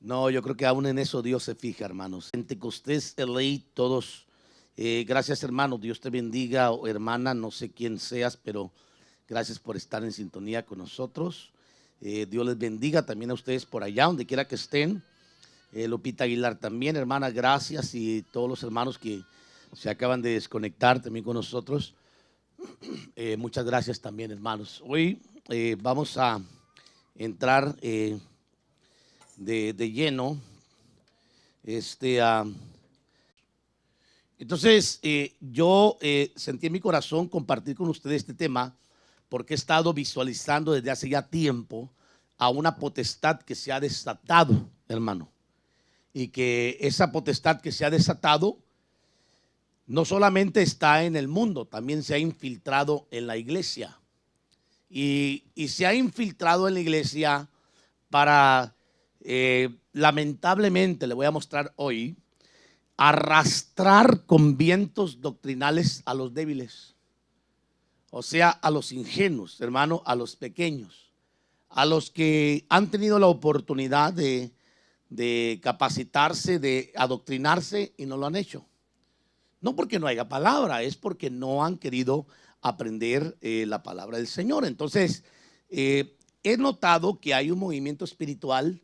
No, yo creo que aún en eso Dios se fija, hermanos. Pentecostés, LA, todos, gracias hermano, Dios te bendiga, o hermana, no sé quién seas, pero gracias por estar en sintonía con nosotros. Dios les bendiga también a ustedes por allá, donde quiera que estén. Lupita Aguilar también, hermana, gracias, y todos los hermanos que se acaban de desconectar también con nosotros. Muchas gracias también, hermanos. Hoy vamos a entrar de lleno. Entonces, yo sentí en mi corazón compartir con ustedes este tema porque he estado visualizando desde hace ya tiempo a una potestad que se ha desatado, hermano. Y que esa potestad que se ha desatado no solamente está en el mundo, también se ha infiltrado en la iglesia. Y se ha infiltrado en la iglesia para, lamentablemente, le voy a mostrar hoy, arrastrar con vientos doctrinales a los débiles, o sea, a los ingenuos, hermano, a los pequeños, a los que han tenido la oportunidad de capacitarse, de adoctrinarse y no lo han hecho. No porque no haya palabra, es porque no han querido aprender la palabra del Señor. Entonces, he notado que hay un movimiento espiritual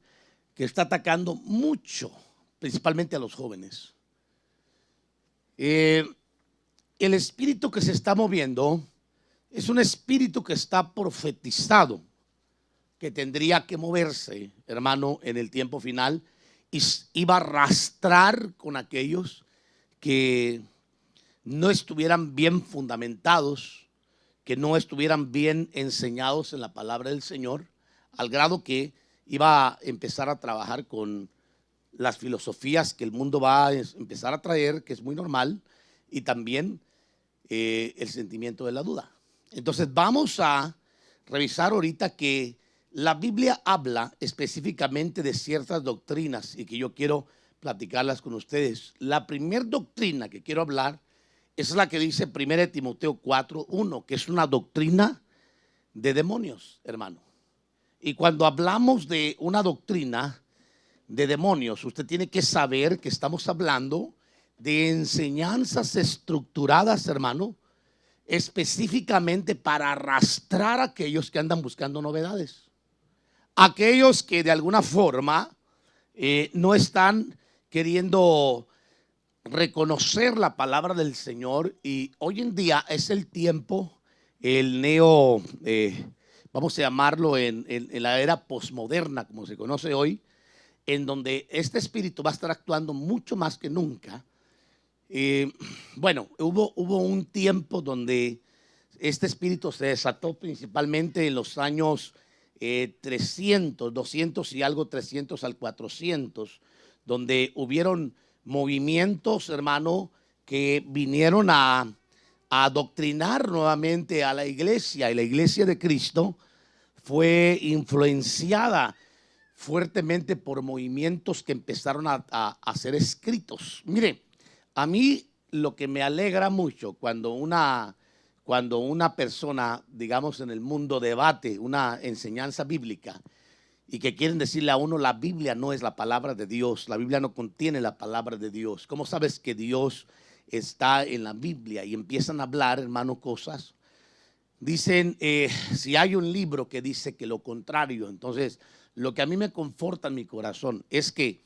que está atacando mucho, principalmente a los jóvenes. El espíritu que se está moviendo es un espíritu que está profetizado, que tendría que moverse, hermano, en el tiempo final, y iba a arrastrar con aquellos que no estuvieran bien fundamentados, que no estuvieran bien enseñados en la palabra del Señor, al grado que iba a empezar a trabajar con las filosofías que el mundo va a empezar a traer, que es muy normal, y también el sentimiento de la duda. Entonces vamos a revisar ahorita que la Biblia habla específicamente de ciertas doctrinas y que yo quiero platicarlas con ustedes. La primera doctrina que quiero hablar es la que dice 1 Timoteo 4:1, que es una doctrina de demonios, hermano. Y cuando hablamos de una doctrina de demonios, usted tiene que saber que estamos hablando de enseñanzas estructuradas, hermano, específicamente para arrastrar a aquellos que andan buscando novedades, aquellos que de alguna forma no están queriendo reconocer la palabra del Señor. Y hoy en día es el tiempo, el vamos a llamarlo en la era posmoderna, como se conoce hoy, en donde este espíritu va a estar actuando mucho más que nunca. Bueno, hubo un tiempo donde este espíritu se desató principalmente en los años 300, 200 y algo, 300 al 400, donde hubieron movimientos, hermano, que vinieron a adoctrinar nuevamente a la iglesia, y la iglesia de Cristo fue influenciada fuertemente por movimientos que empezaron a ser escritos. Mire, a mí lo que me alegra mucho cuando una persona, digamos, en el mundo debate una enseñanza bíblica y que quieren decirle a uno: la Biblia no es la palabra de Dios, la Biblia no contiene la palabra de Dios. ¿Cómo sabes que Dios está en la Biblia? Y empiezan a hablar, hermano, cosas. Dicen, si hay un libro que dice que lo contrario. Entonces, lo que a mí me conforta en mi corazón es que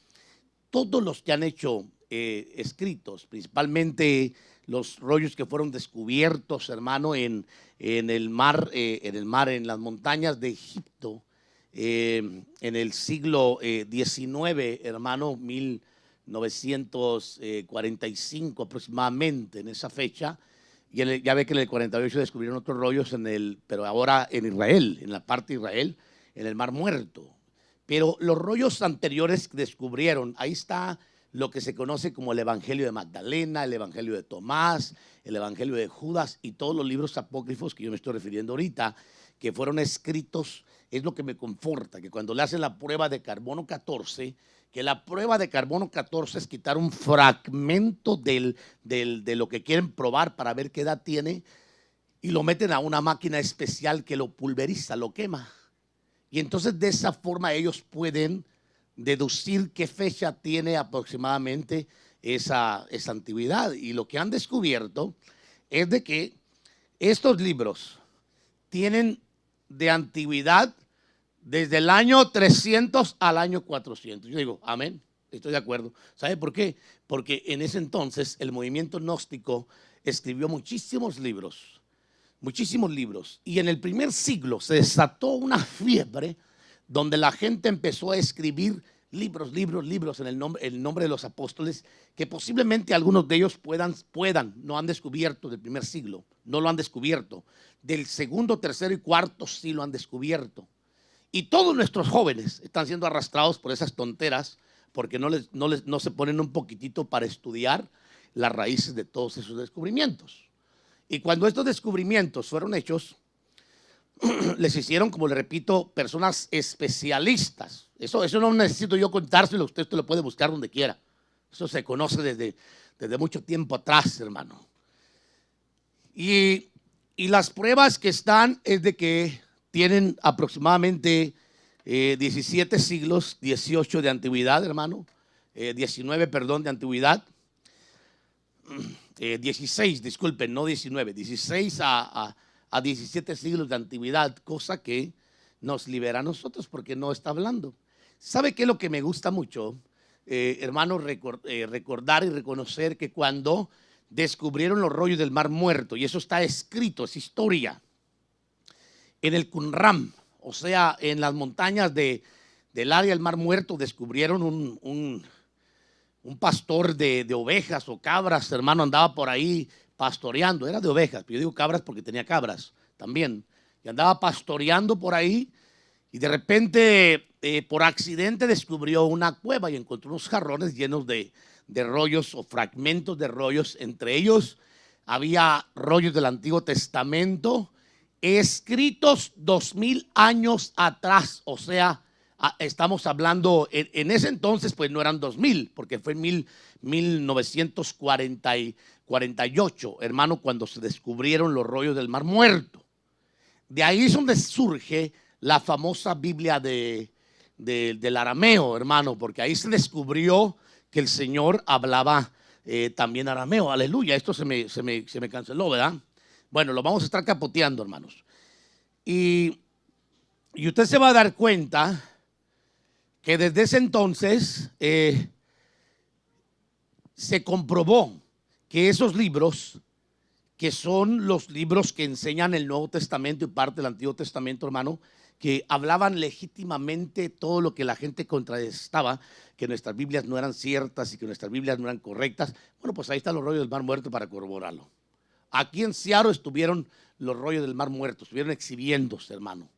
todos los que han hecho escritos, principalmente los rollos que fueron descubiertos, hermano, en el mar, en las montañas de Egipto, en el siglo XIX, hermano, 1945 aproximadamente, en esa fecha. Y ya ve que en el 48 descubrieron otros rollos pero ahora en Israel, en la parte de Israel, en el Mar Muerto. Pero los rollos anteriores que descubrieron, ahí está lo que se conoce como el Evangelio de Magdalena, el Evangelio de Tomás, el Evangelio de Judas y todos los libros apócrifos que yo me estoy refiriendo ahorita, que fueron escritos. Es lo que me conforta, que cuando le hacen la prueba de carbono 14, que la prueba de carbono 14 es quitar un fragmento de lo que quieren probar para ver qué edad tiene, y lo meten a una máquina especial que lo pulveriza, lo quema. Y entonces de esa forma ellos pueden deducir qué fecha tiene aproximadamente esa antigüedad. Y lo que han descubierto es de que estos libros tienen de antigüedad desde el año 300 al año 400. Yo digo, amén, estoy de acuerdo. ¿Sabe por qué? Porque en ese entonces el movimiento gnóstico escribió muchísimos libros. Y en el primer siglo se desató una fiebre donde la gente empezó a escribir libros en el nombre de los apóstoles, que posiblemente algunos de ellos puedan, no han descubierto del primer siglo, no lo han descubierto. Del segundo, tercero y cuarto sí lo han descubierto. Y todos nuestros jóvenes están siendo arrastrados por esas tonteras porque no se ponen un poquitito para estudiar las raíces de todos esos descubrimientos. Y cuando estos descubrimientos fueron hechos, les hicieron, como le repito, personas especialistas. Eso no necesito yo contárselo, usted lo puede buscar donde quiera. Eso se conoce desde mucho tiempo atrás, hermano. Y las pruebas que están es de que tienen aproximadamente 17 siglos, 18 de antigüedad, hermano. 19, perdón, de antigüedad. 16, disculpen, no 19, 16 a 17 siglos de antigüedad, cosa que nos libera a nosotros porque no está hablando. ¿Sabe qué es lo que me gusta mucho, hermano? Recordar y reconocer que cuando descubrieron los rollos del Mar Muerto, y eso está escrito, es historia, en el Qumran, o sea, en las montañas del área del Mar Muerto, descubrieron un pastor de ovejas o cabras, hermano, andaba por ahí pastoreando, era de ovejas, pero yo digo cabras porque tenía cabras también, y andaba pastoreando por ahí, y de repente, por accidente, descubrió una cueva y encontró unos jarrones llenos de rollos o fragmentos de rollos. Entre ellos había rollos del Antiguo Testamento escritos 2000 años atrás, o sea, estamos hablando, en ese entonces pues no eran 2000, porque fue en 1948, hermano, cuando se descubrieron los rollos del Mar Muerto. De ahí es donde surge la famosa Biblia del arameo, hermano, porque ahí se descubrió que el Señor hablaba también arameo. Aleluya, esto se me canceló, ¿verdad? Bueno, lo vamos a estar capoteando, hermanos. Y usted se va a dar cuenta que desde ese entonces se comprobó que esos libros, que son los libros que enseñan el Nuevo Testamento y parte del Antiguo Testamento, hermano, que hablaban legítimamente todo lo que la gente contrastaba, que nuestras Biblias no eran ciertas y que nuestras Biblias no eran correctas. Bueno, pues ahí están los rollos del Mar Muerto para corroborarlo. Aquí en Seattle estuvieron los rollos del Mar Muerto, estuvieron exhibiéndose, hermano.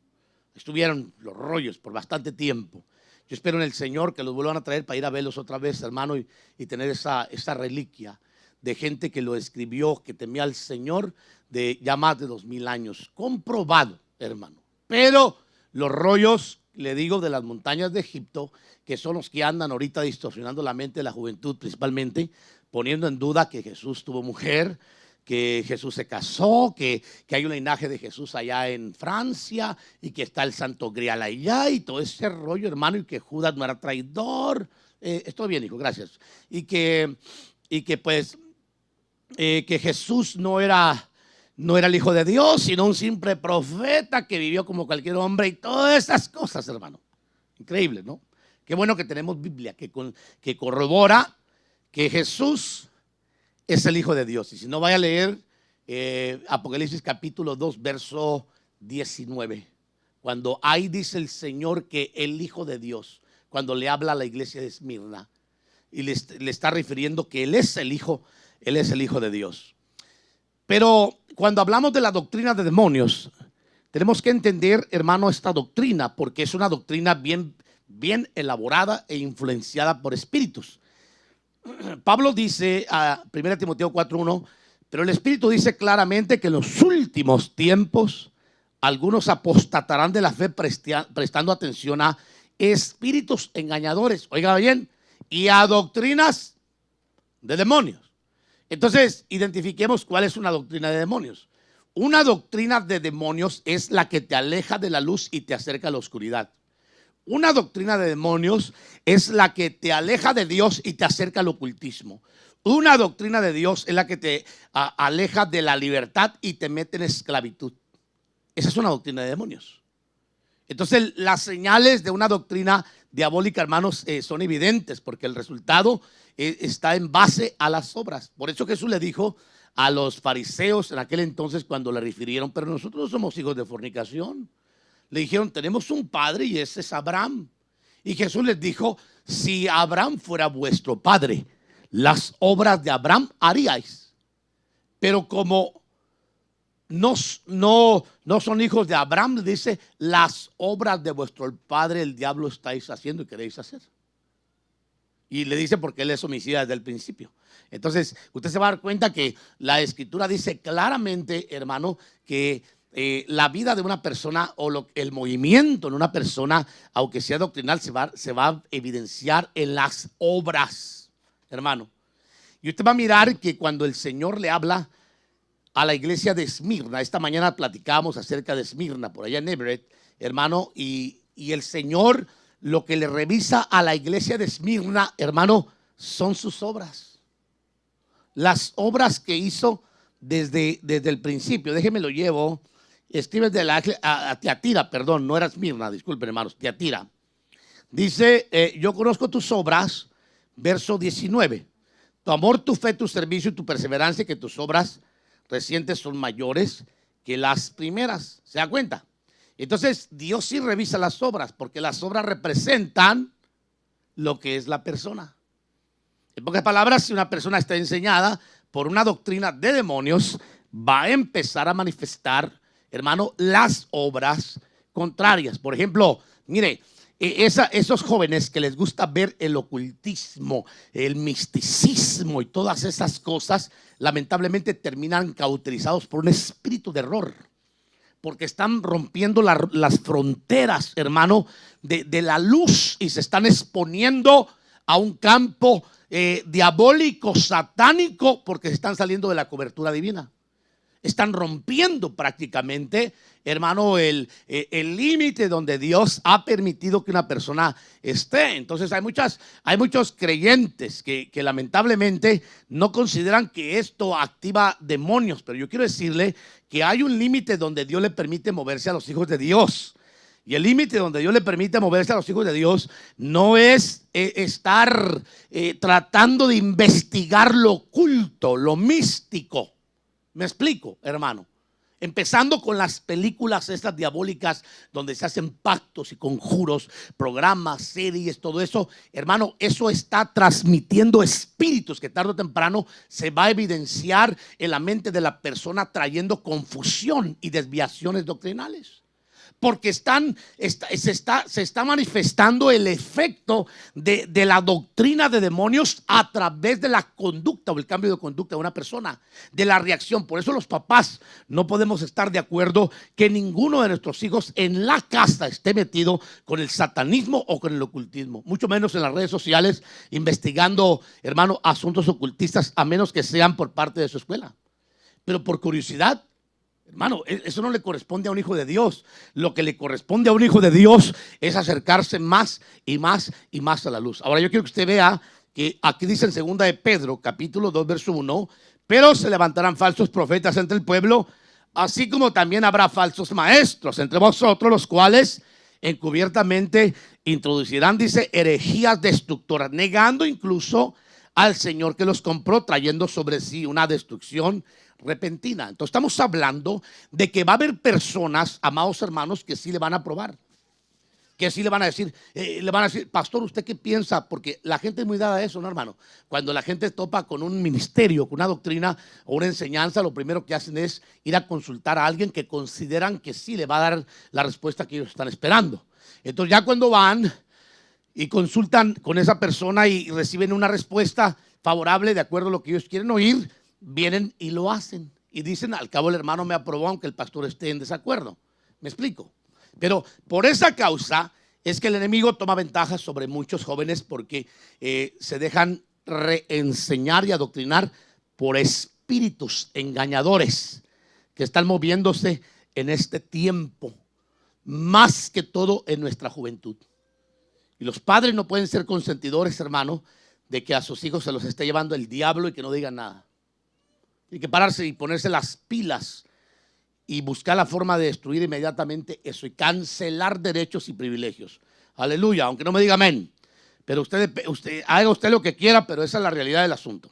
Estuvieron los rollos por bastante tiempo. Yo espero en el Señor que los vuelvan a traer para ir a verlos otra vez, hermano, y tener esa reliquia de gente que lo escribió, que temía al Señor de ya más de 2000 años. Comprobado, hermano. Pero los rollos, le digo, de las montañas de Egipto, que son los que andan ahorita distorsionando la mente de la juventud principalmente, poniendo en duda que Jesús tuvo mujer, que Jesús se casó, que hay un linaje de Jesús allá en Francia y que está el Santo Grial allá y todo ese rollo, hermano, y que Judas no era traidor. Estoy bien, hijo, gracias. Y que Jesús no era el Hijo de Dios, sino un simple profeta que vivió como cualquier hombre y todas esas cosas, hermano. Increíble, ¿no? Qué bueno que tenemos Biblia que corrobora que Jesús es el Hijo de Dios. Y si no, vaya a leer Apocalipsis capítulo 2, verso 19. Cuando ahí dice el Señor que el Hijo de Dios, cuando le habla a la iglesia de Esmirna, y le está refiriendo que Él es el Hijo de Dios. Pero cuando hablamos de la doctrina de demonios, tenemos que entender, hermano, esta doctrina, porque es una doctrina bien elaborada e influenciada por espíritus. Pablo dice a 1 Timoteo 4:1, pero el Espíritu dice claramente que en los últimos tiempos algunos apostatarán de la fe prestando atención a espíritus engañadores, oiga bien, y a doctrinas de demonios. Entonces, identifiquemos cuál es una doctrina de demonios. Una doctrina de demonios es la que te aleja de la luz y te acerca a la oscuridad. una doctrina de demonios es la que te aleja de Dios y te acerca al ocultismo. Una doctrina de Dios es la que te aleja de la libertad y te mete en esclavitud. Esa es una doctrina de demonios. Entonces las señales de una doctrina diabólica, hermanos, son evidentes, porque el resultado está en base a las obras. Por eso Jesús le dijo a los fariseos en aquel entonces, cuando le refirieron: pero nosotros no somos hijos de fornicación. Le dijeron: tenemos un padre y ese es Abraham. Y Jesús les dijo: si Abraham fuera vuestro padre, las obras de Abraham haríais. Pero como no son hijos de Abraham, le dice: las obras de vuestro padre el diablo estáis haciendo y queréis hacer. Y le dice porque él es homicida desde el principio. Entonces usted se va a dar cuenta que la escritura dice claramente, hermano, que la vida de una persona o el movimiento en una persona, aunque sea doctrinal, se va a evidenciar en las obras, hermano. Y usted va a mirar que cuando el Señor le habla a la iglesia de Esmirna, esta mañana platicábamos acerca de Esmirna, por allá en Everett, hermano, y el Señor lo que le revisa a la iglesia de Esmirna, hermano, son sus obras. Las obras que hizo desde el principio. Déjeme lo llevo. Escribe a Tiatira, perdón, no era Esmirna, disculpen, hermanos, Tiatira. Dice: yo conozco tus obras, verso 19. Tu amor, tu fe, tu servicio y tu perseverancia, que tus obras recientes son mayores que las primeras. ¿Se da cuenta? Entonces Dios sí revisa las obras, porque las obras representan lo que es la persona. En pocas palabras, si una persona está enseñada por una doctrina de demonios, va a empezar a manifestar, hermano, las obras contrarias. Por ejemplo, mire, esos jóvenes que les gusta ver el ocultismo, el misticismo y todas esas cosas, lamentablemente terminan cauterizados por un espíritu de error, porque están rompiendo las fronteras, hermano, de la luz, y se están exponiendo a un campo diabólico, satánico, porque se están saliendo de la cobertura divina. Están rompiendo prácticamente, hermano, el límite donde Dios ha permitido que una persona esté. Entonces hay muchos creyentes que lamentablemente no consideran que esto activa demonios, pero yo quiero decirle que hay un límite donde Dios le permite moverse a los hijos de Dios. Y el límite donde Dios le permite moverse a los hijos de Dios no es estar tratando de investigar lo oculto, lo místico. Me explico, hermano. Empezando con las películas estas diabólicas donde se hacen pactos y conjuros, programas, series, todo eso, hermano, eso está transmitiendo espíritus que tarde o temprano se va a evidenciar en la mente de la persona, trayendo confusión y desviaciones doctrinales. Porque se está manifestando el efecto de la doctrina de demonios a través de la conducta o el cambio de conducta de una persona, de la reacción. Por eso los papás no podemos estar de acuerdo que ninguno de nuestros hijos en la casa esté metido con el satanismo o con el ocultismo, mucho menos en las redes sociales investigando, hermano, asuntos ocultistas, a menos que sean por parte de su escuela. Pero por curiosidad, hermano, eso no le corresponde a un hijo de Dios. Lo que le corresponde a un hijo de Dios es acercarse más y más y más a la luz. Ahora yo quiero que usted vea que aquí dice en 2 de Pedro, capítulo 2, verso 1: pero se levantarán falsos profetas entre el pueblo, así como también habrá falsos maestros entre vosotros, los cuales encubiertamente introducirán, dice, herejías destructoras, negando incluso al Señor que los compró, trayendo sobre sí una destrucción repentina. Entonces estamos hablando de que va a haber personas, amados hermanos, que sí le van a probar, que sí le van a decir, pastor, ¿usted qué piensa? Porque la gente es muy dada a eso, ¿no, hermano? Cuando la gente topa con un ministerio, con una doctrina o una enseñanza, lo primero que hacen es ir a consultar a alguien que consideran que sí le va a dar la respuesta que ellos están esperando. Entonces ya cuando van y consultan con esa persona y reciben una respuesta favorable de acuerdo a lo que ellos quieren oír, vienen y lo hacen y dicen, al cabo el hermano me aprobó aunque el pastor esté en desacuerdo. ¿Me explico? Pero por esa causa es que el enemigo toma ventaja sobre muchos jóvenes, porque se dejan reenseñar y adoctrinar por espíritus engañadores que están moviéndose en este tiempo, más que todo en nuestra juventud. Y los padres no pueden ser consentidores, hermano, de que a sus hijos se los esté llevando el diablo y que no digan nada. Tienen que pararse y ponerse las pilas y buscar la forma de destruir inmediatamente eso y cancelar derechos y privilegios. Aleluya, aunque no me diga amén. Pero usted haga usted lo que quiera, pero esa es la realidad del asunto.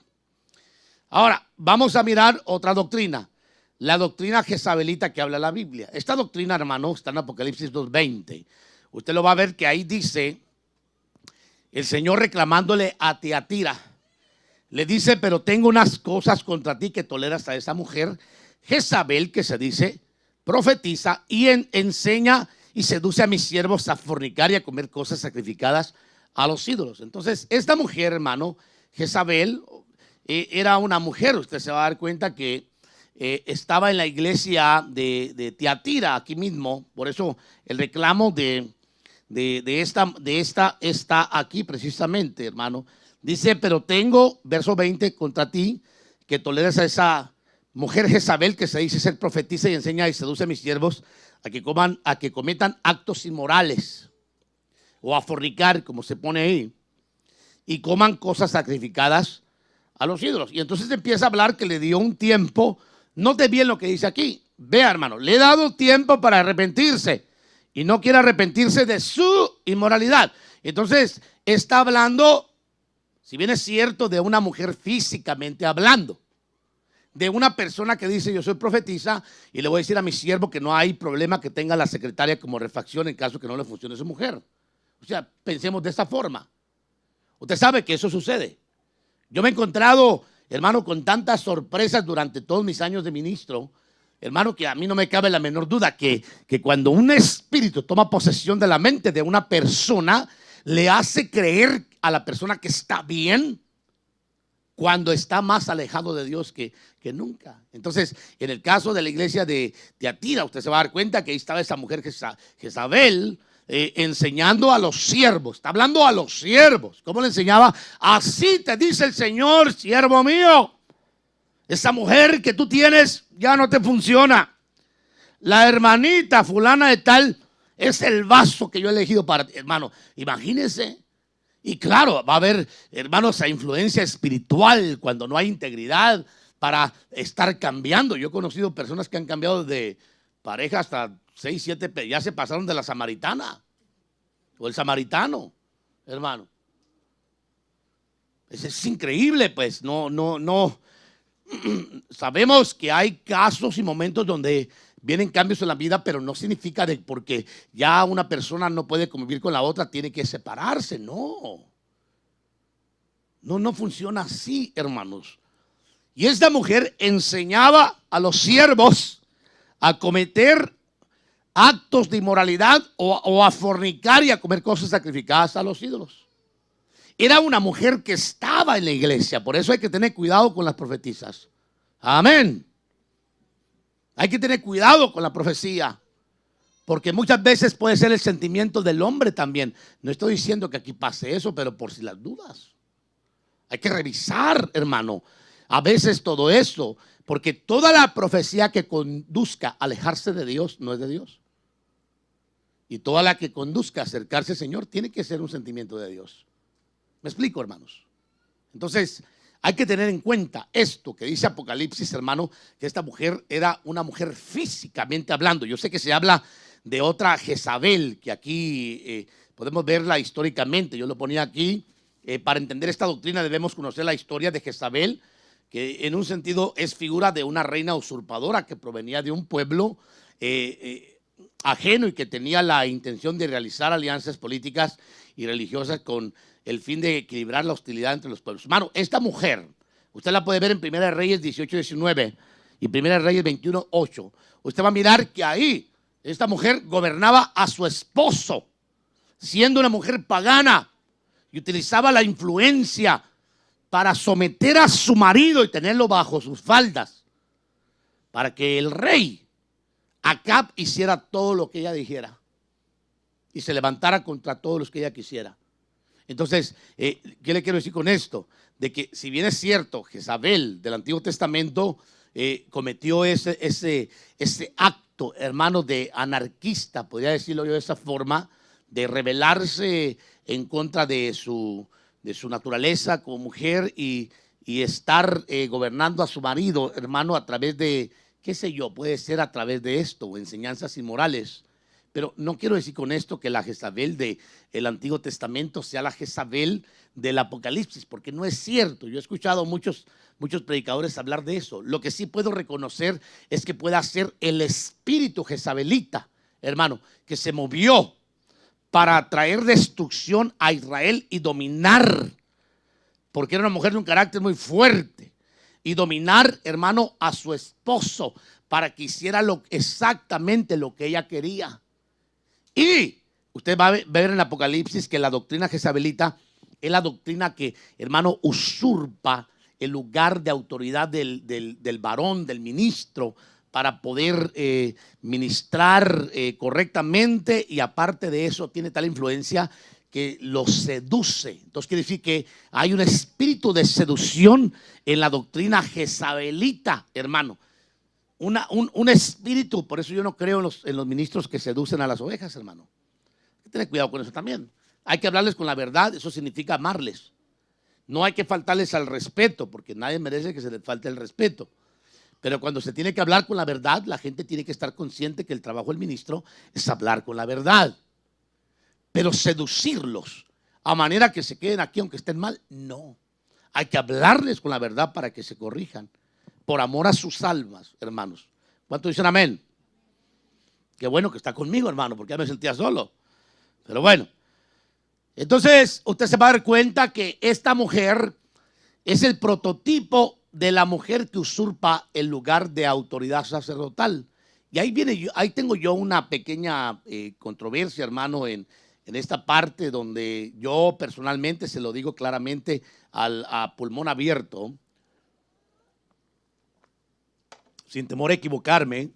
Ahora, vamos a mirar otra doctrina. La doctrina jezabelita que habla la Biblia. Esta doctrina, hermano, está en Apocalipsis 2:20. Usted lo va a ver que ahí dice el Señor reclamándole a Tiatira. Le dice, pero tengo unas cosas contra ti que toleras a esa mujer, Jezabel, que se dice, profetiza y enseña y seduce a mis siervos a fornicar y a comer cosas sacrificadas a los ídolos. Entonces, esta mujer, hermano, Jezabel, era una mujer. Usted se va a dar cuenta que estaba en la iglesia de Tiatira, aquí mismo. Por eso el reclamo de esta está aquí precisamente, hermano. Dice, pero tengo, verso 20, contra ti, que toleras a esa mujer Jezabel, que se dice ser profetiza y enseña y seduce a mis siervos a que cometan actos inmorales o a fornicar, como se pone ahí, y coman cosas sacrificadas a los ídolos. Y entonces empieza a hablar que le dio un tiempo. Note bien lo que dice aquí. Vea, hermano, le he dado tiempo para arrepentirse y no quiere arrepentirse de su inmoralidad. Entonces está hablando, si bien es cierto, de una mujer físicamente hablando, de una persona que dice yo soy profetisa y le voy a decir a mi siervo que no hay problema que tenga la secretaria como refacción en caso que no le funcione su mujer. O sea, pensemos de esta forma. Usted sabe que eso sucede. Yo me he encontrado, hermano, con tantas sorpresas durante todos mis años de ministro, hermano, que a mí no me cabe la menor duda que cuando un espíritu toma posesión de la mente de una persona, le hace creer a la persona que está bien cuando está más alejado de Dios que nunca. Entonces, en el caso de la iglesia de Tiatira, usted se va a dar cuenta que ahí estaba esa mujer Jezabel, enseñando a los siervos. Está hablando a los siervos. ¿Cómo le enseñaba? Así te dice el Señor, siervo mío, esa mujer que tú tienes ya no te funciona. La hermanita fulana de tal es el vaso que yo he elegido para ti. Hermano, imagínese. Y claro, va a haber, hermanos, esa influencia espiritual cuando no hay integridad para estar cambiando. Yo he conocido personas que han cambiado de pareja hasta 6, 7, ya se pasaron de la samaritana o el samaritano, hermano. Es increíble, pues. No. Sabemos que hay casos y momentos donde vienen cambios en la vida, pero no significa de porque ya una persona no puede convivir con la otra, tiene que separarse. No funciona así, hermanos. Y esta mujer enseñaba a los siervos a cometer actos de inmoralidad o a fornicar y a comer cosas sacrificadas a los ídolos. Era una mujer que estaba en la iglesia. Por eso hay que tener cuidado con las profetisas. Amén. Hay que tener cuidado con la profecía, porque muchas veces puede ser el sentimiento del hombre también. No estoy diciendo que aquí pase eso, pero por si las dudas. Hay que revisar, hermano, a veces todo eso, porque toda la profecía que conduzca a alejarse de Dios no es de Dios. Y toda la que conduzca a acercarse al Señor tiene que ser un sentimiento de Dios. ¿Me explico, hermanos? Entonces, hay que tener en cuenta esto que dice Apocalipsis, hermano, que esta mujer era una mujer físicamente hablando. Yo sé que se habla de otra Jezabel, que aquí podemos verla históricamente. Yo lo ponía aquí. Para entender esta doctrina debemos conocer la historia de Jezabel, que en un sentido es figura de una reina usurpadora que provenía de un pueblo ajeno y que tenía la intención de realizar alianzas políticas y religiosas con el fin de equilibrar la hostilidad entre los pueblos. Hermano, esta mujer, usted la puede ver en 1 Reyes 18:19 y 1 Reyes 21:8. Usted va a mirar que ahí esta mujer gobernaba a su esposo, siendo una mujer pagana, y utilizaba la influencia para someter a su marido y tenerlo bajo sus faldas, para que el rey Acab hiciera todo lo que ella dijera y se levantara contra todos los que ella quisiera. Entonces, ¿qué le quiero decir con esto? De que si bien es cierto, Jezabel del Antiguo Testamento cometió ese acto, hermano, de anarquista, podría decirlo yo de esa forma, de rebelarse en contra de su naturaleza como mujer y estar gobernando a su marido, hermano, a través de, qué sé yo, puede ser a través de esto o enseñanzas inmorales. Pero no quiero decir con esto que la Jezabel del Antiguo Testamento sea la Jezabel del Apocalipsis, porque no es cierto. Yo he escuchado muchos predicadores hablar de eso. Lo que sí puedo reconocer es que pueda ser el espíritu jezabelita, hermano, que se movió para traer destrucción a Israel y dominar, porque era una mujer de un carácter muy fuerte, y dominar, hermano, a su esposo para que hiciera exactamente lo que ella quería. Y usted va a ver en Apocalipsis que la doctrina jezabelita es la doctrina que, hermano, usurpa el lugar de autoridad del varón, del ministro, para poder ministrar correctamente, y aparte de eso tiene tal influencia que lo seduce. Entonces quiere decir que hay un espíritu de seducción en la doctrina jezabelita, hermano. Un espíritu, por eso yo no creo en los ministros que seducen a las ovejas, hermano. Hay que tener cuidado con eso también. Hay que hablarles con la verdad, eso significa amarles. No hay que faltarles al respeto, porque nadie merece que se les falte el respeto. Pero cuando se tiene que hablar con la verdad, la gente tiene que estar consciente que el trabajo del ministro es hablar con la verdad. Pero seducirlos a manera que se queden aquí aunque estén mal, no. Hay que hablarles con la verdad para que se corrijan, por amor a sus almas, hermanos. ¿Cuántos dicen amén? Qué bueno que está conmigo, hermano, porque ya me sentía solo. Pero bueno, entonces usted se va a dar cuenta que esta mujer es el prototipo de la mujer que usurpa el lugar de autoridad sacerdotal. Y ahí tengo yo una pequeña controversia, hermano, en esta parte donde yo personalmente se lo digo claramente a pulmón abierto, sin temor a equivocarme,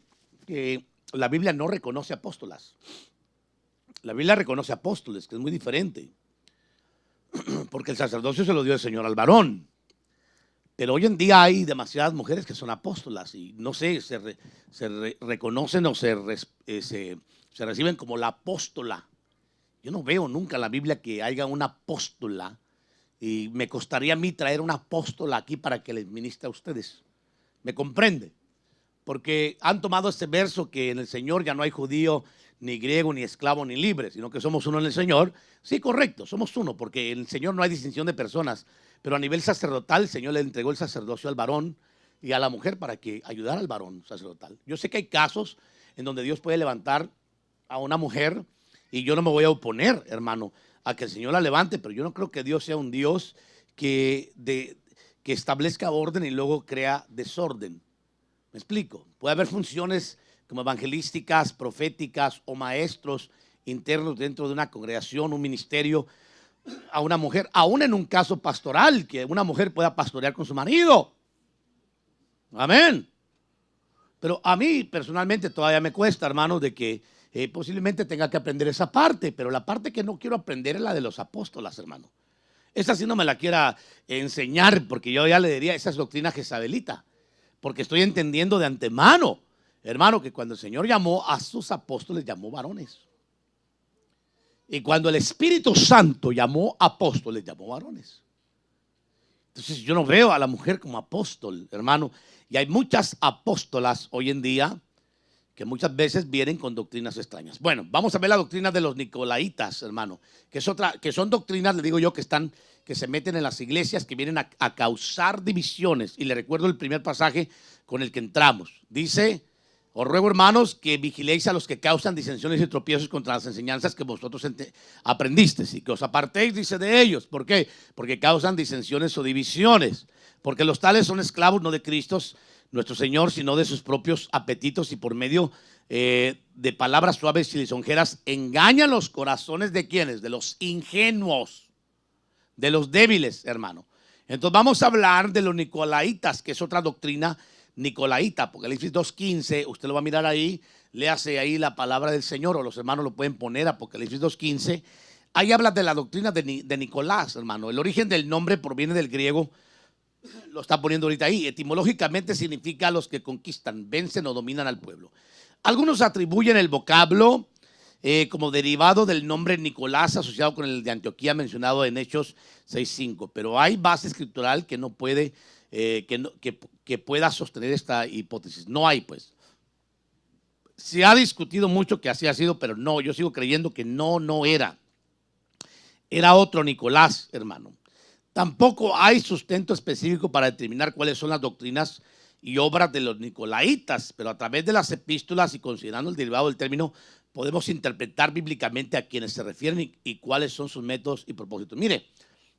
que la Biblia no reconoce apóstolas. La Biblia reconoce apóstoles, que es muy diferente, porque el sacerdocio se lo dio el Señor al varón. Pero hoy en día hay demasiadas mujeres que son apóstolas y no sé, se reconocen o se reciben como la apóstola. Yo no veo nunca en la Biblia que haya una apóstola, y me costaría a mí traer una apóstola aquí para que les ministre a ustedes. ¿Me comprende? Porque han tomado este verso que en el Señor ya no hay judío, ni griego, ni esclavo, ni libre, sino que somos uno en el Señor. Sí, correcto, somos uno, porque en el Señor no hay distinción de personas. Pero a nivel sacerdotal, el Señor le entregó el sacerdocio al varón y a la mujer para que ayudara al varón sacerdotal. Yo sé que hay casos en donde Dios puede levantar a una mujer, y yo no me voy a oponer, hermano, a que el Señor la levante, pero yo no creo que Dios sea un Dios que establezca orden y luego crea desorden. ¿Me explico? Puede haber funciones como evangelísticas, proféticas o maestros internos dentro de una congregación, un ministerio, a una mujer, aún en un caso pastoral, que una mujer pueda pastorear con su marido. Amén. Pero a mí personalmente todavía me cuesta, hermano, de que posiblemente tenga que aprender esa parte, pero la parte que no quiero aprender es la de los apóstolas, hermano. Esa sí no me la quiera enseñar, porque yo ya le diría, esa es doctrina jezabelita, porque estoy entendiendo de antemano, hermano, que cuando el Señor llamó a sus apóstoles, llamó varones. Y cuando el Espíritu Santo llamó apóstoles, llamó varones. Entonces yo no veo a la mujer como apóstol, hermano. Y hay muchas apóstolas hoy en día que muchas veces vienen con doctrinas extrañas. Bueno, vamos a ver la doctrina de los nicolaitas, hermano, que son doctrinas, le digo yo, que se meten en las iglesias, que vienen a causar divisiones. Y le recuerdo el primer pasaje con el que entramos. Dice: os ruego, hermanos, que vigiléis a los que causan disensiones y tropiezos contra las enseñanzas que vosotros aprendisteis, y que os apartéis, dice, de ellos. ¿Por qué? Porque causan disensiones o divisiones. Porque los tales son esclavos no de Cristo, nuestro Señor, sino de sus propios apetitos, y por medio de palabras suaves y lisonjeras engañan los corazones de quienes, de los ingenuos, de los débiles, hermano. Entonces vamos a hablar de los nicolaitas, que es otra doctrina nicolaita. Apocalipsis 2:15, usted lo va a mirar ahí, léase ahí la palabra del Señor, o los hermanos lo pueden poner, Apocalipsis 2:15. Ahí habla de la doctrina de Nicolás, hermano. El origen del nombre proviene del griego, lo está poniendo ahorita ahí. Etimológicamente significa los que conquistan, vencen o dominan al pueblo. Algunos atribuyen el vocablo como derivado del nombre Nicolás asociado con el de Antioquía mencionado en Hechos 6:5. Pero hay base escritural que no puede, que pueda sostener esta hipótesis. No hay, pues. Se ha discutido mucho que así ha sido, pero no, yo sigo creyendo que no era. Era otro Nicolás, hermano. Tampoco hay sustento específico para determinar cuáles son las doctrinas y obras de los nicolaitas, pero a través de las epístolas y considerando el derivado del término, podemos interpretar bíblicamente a quienes se refieren y cuáles son sus métodos y propósitos. Mire,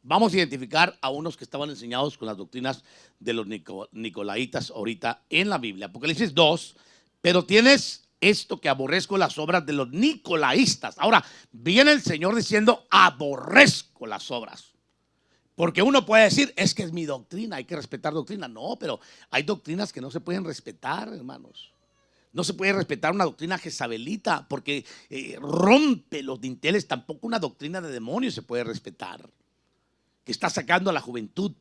vamos a identificar a unos que estaban enseñados con las doctrinas de los nicolaitas ahorita en la Biblia. Apocalipsis 2, pero tienes esto que aborrezco las obras de los nicolaístas. Ahora, viene el Señor diciendo, aborrezco las obras. Porque uno puede decir, es que es mi doctrina, hay que respetar doctrina. No, pero hay doctrinas que no se pueden respetar, hermanos. No se puede respetar una doctrina jezabelita porque rompe los dinteles. Tampoco una doctrina de demonios se puede respetar, que está sacando a la juventud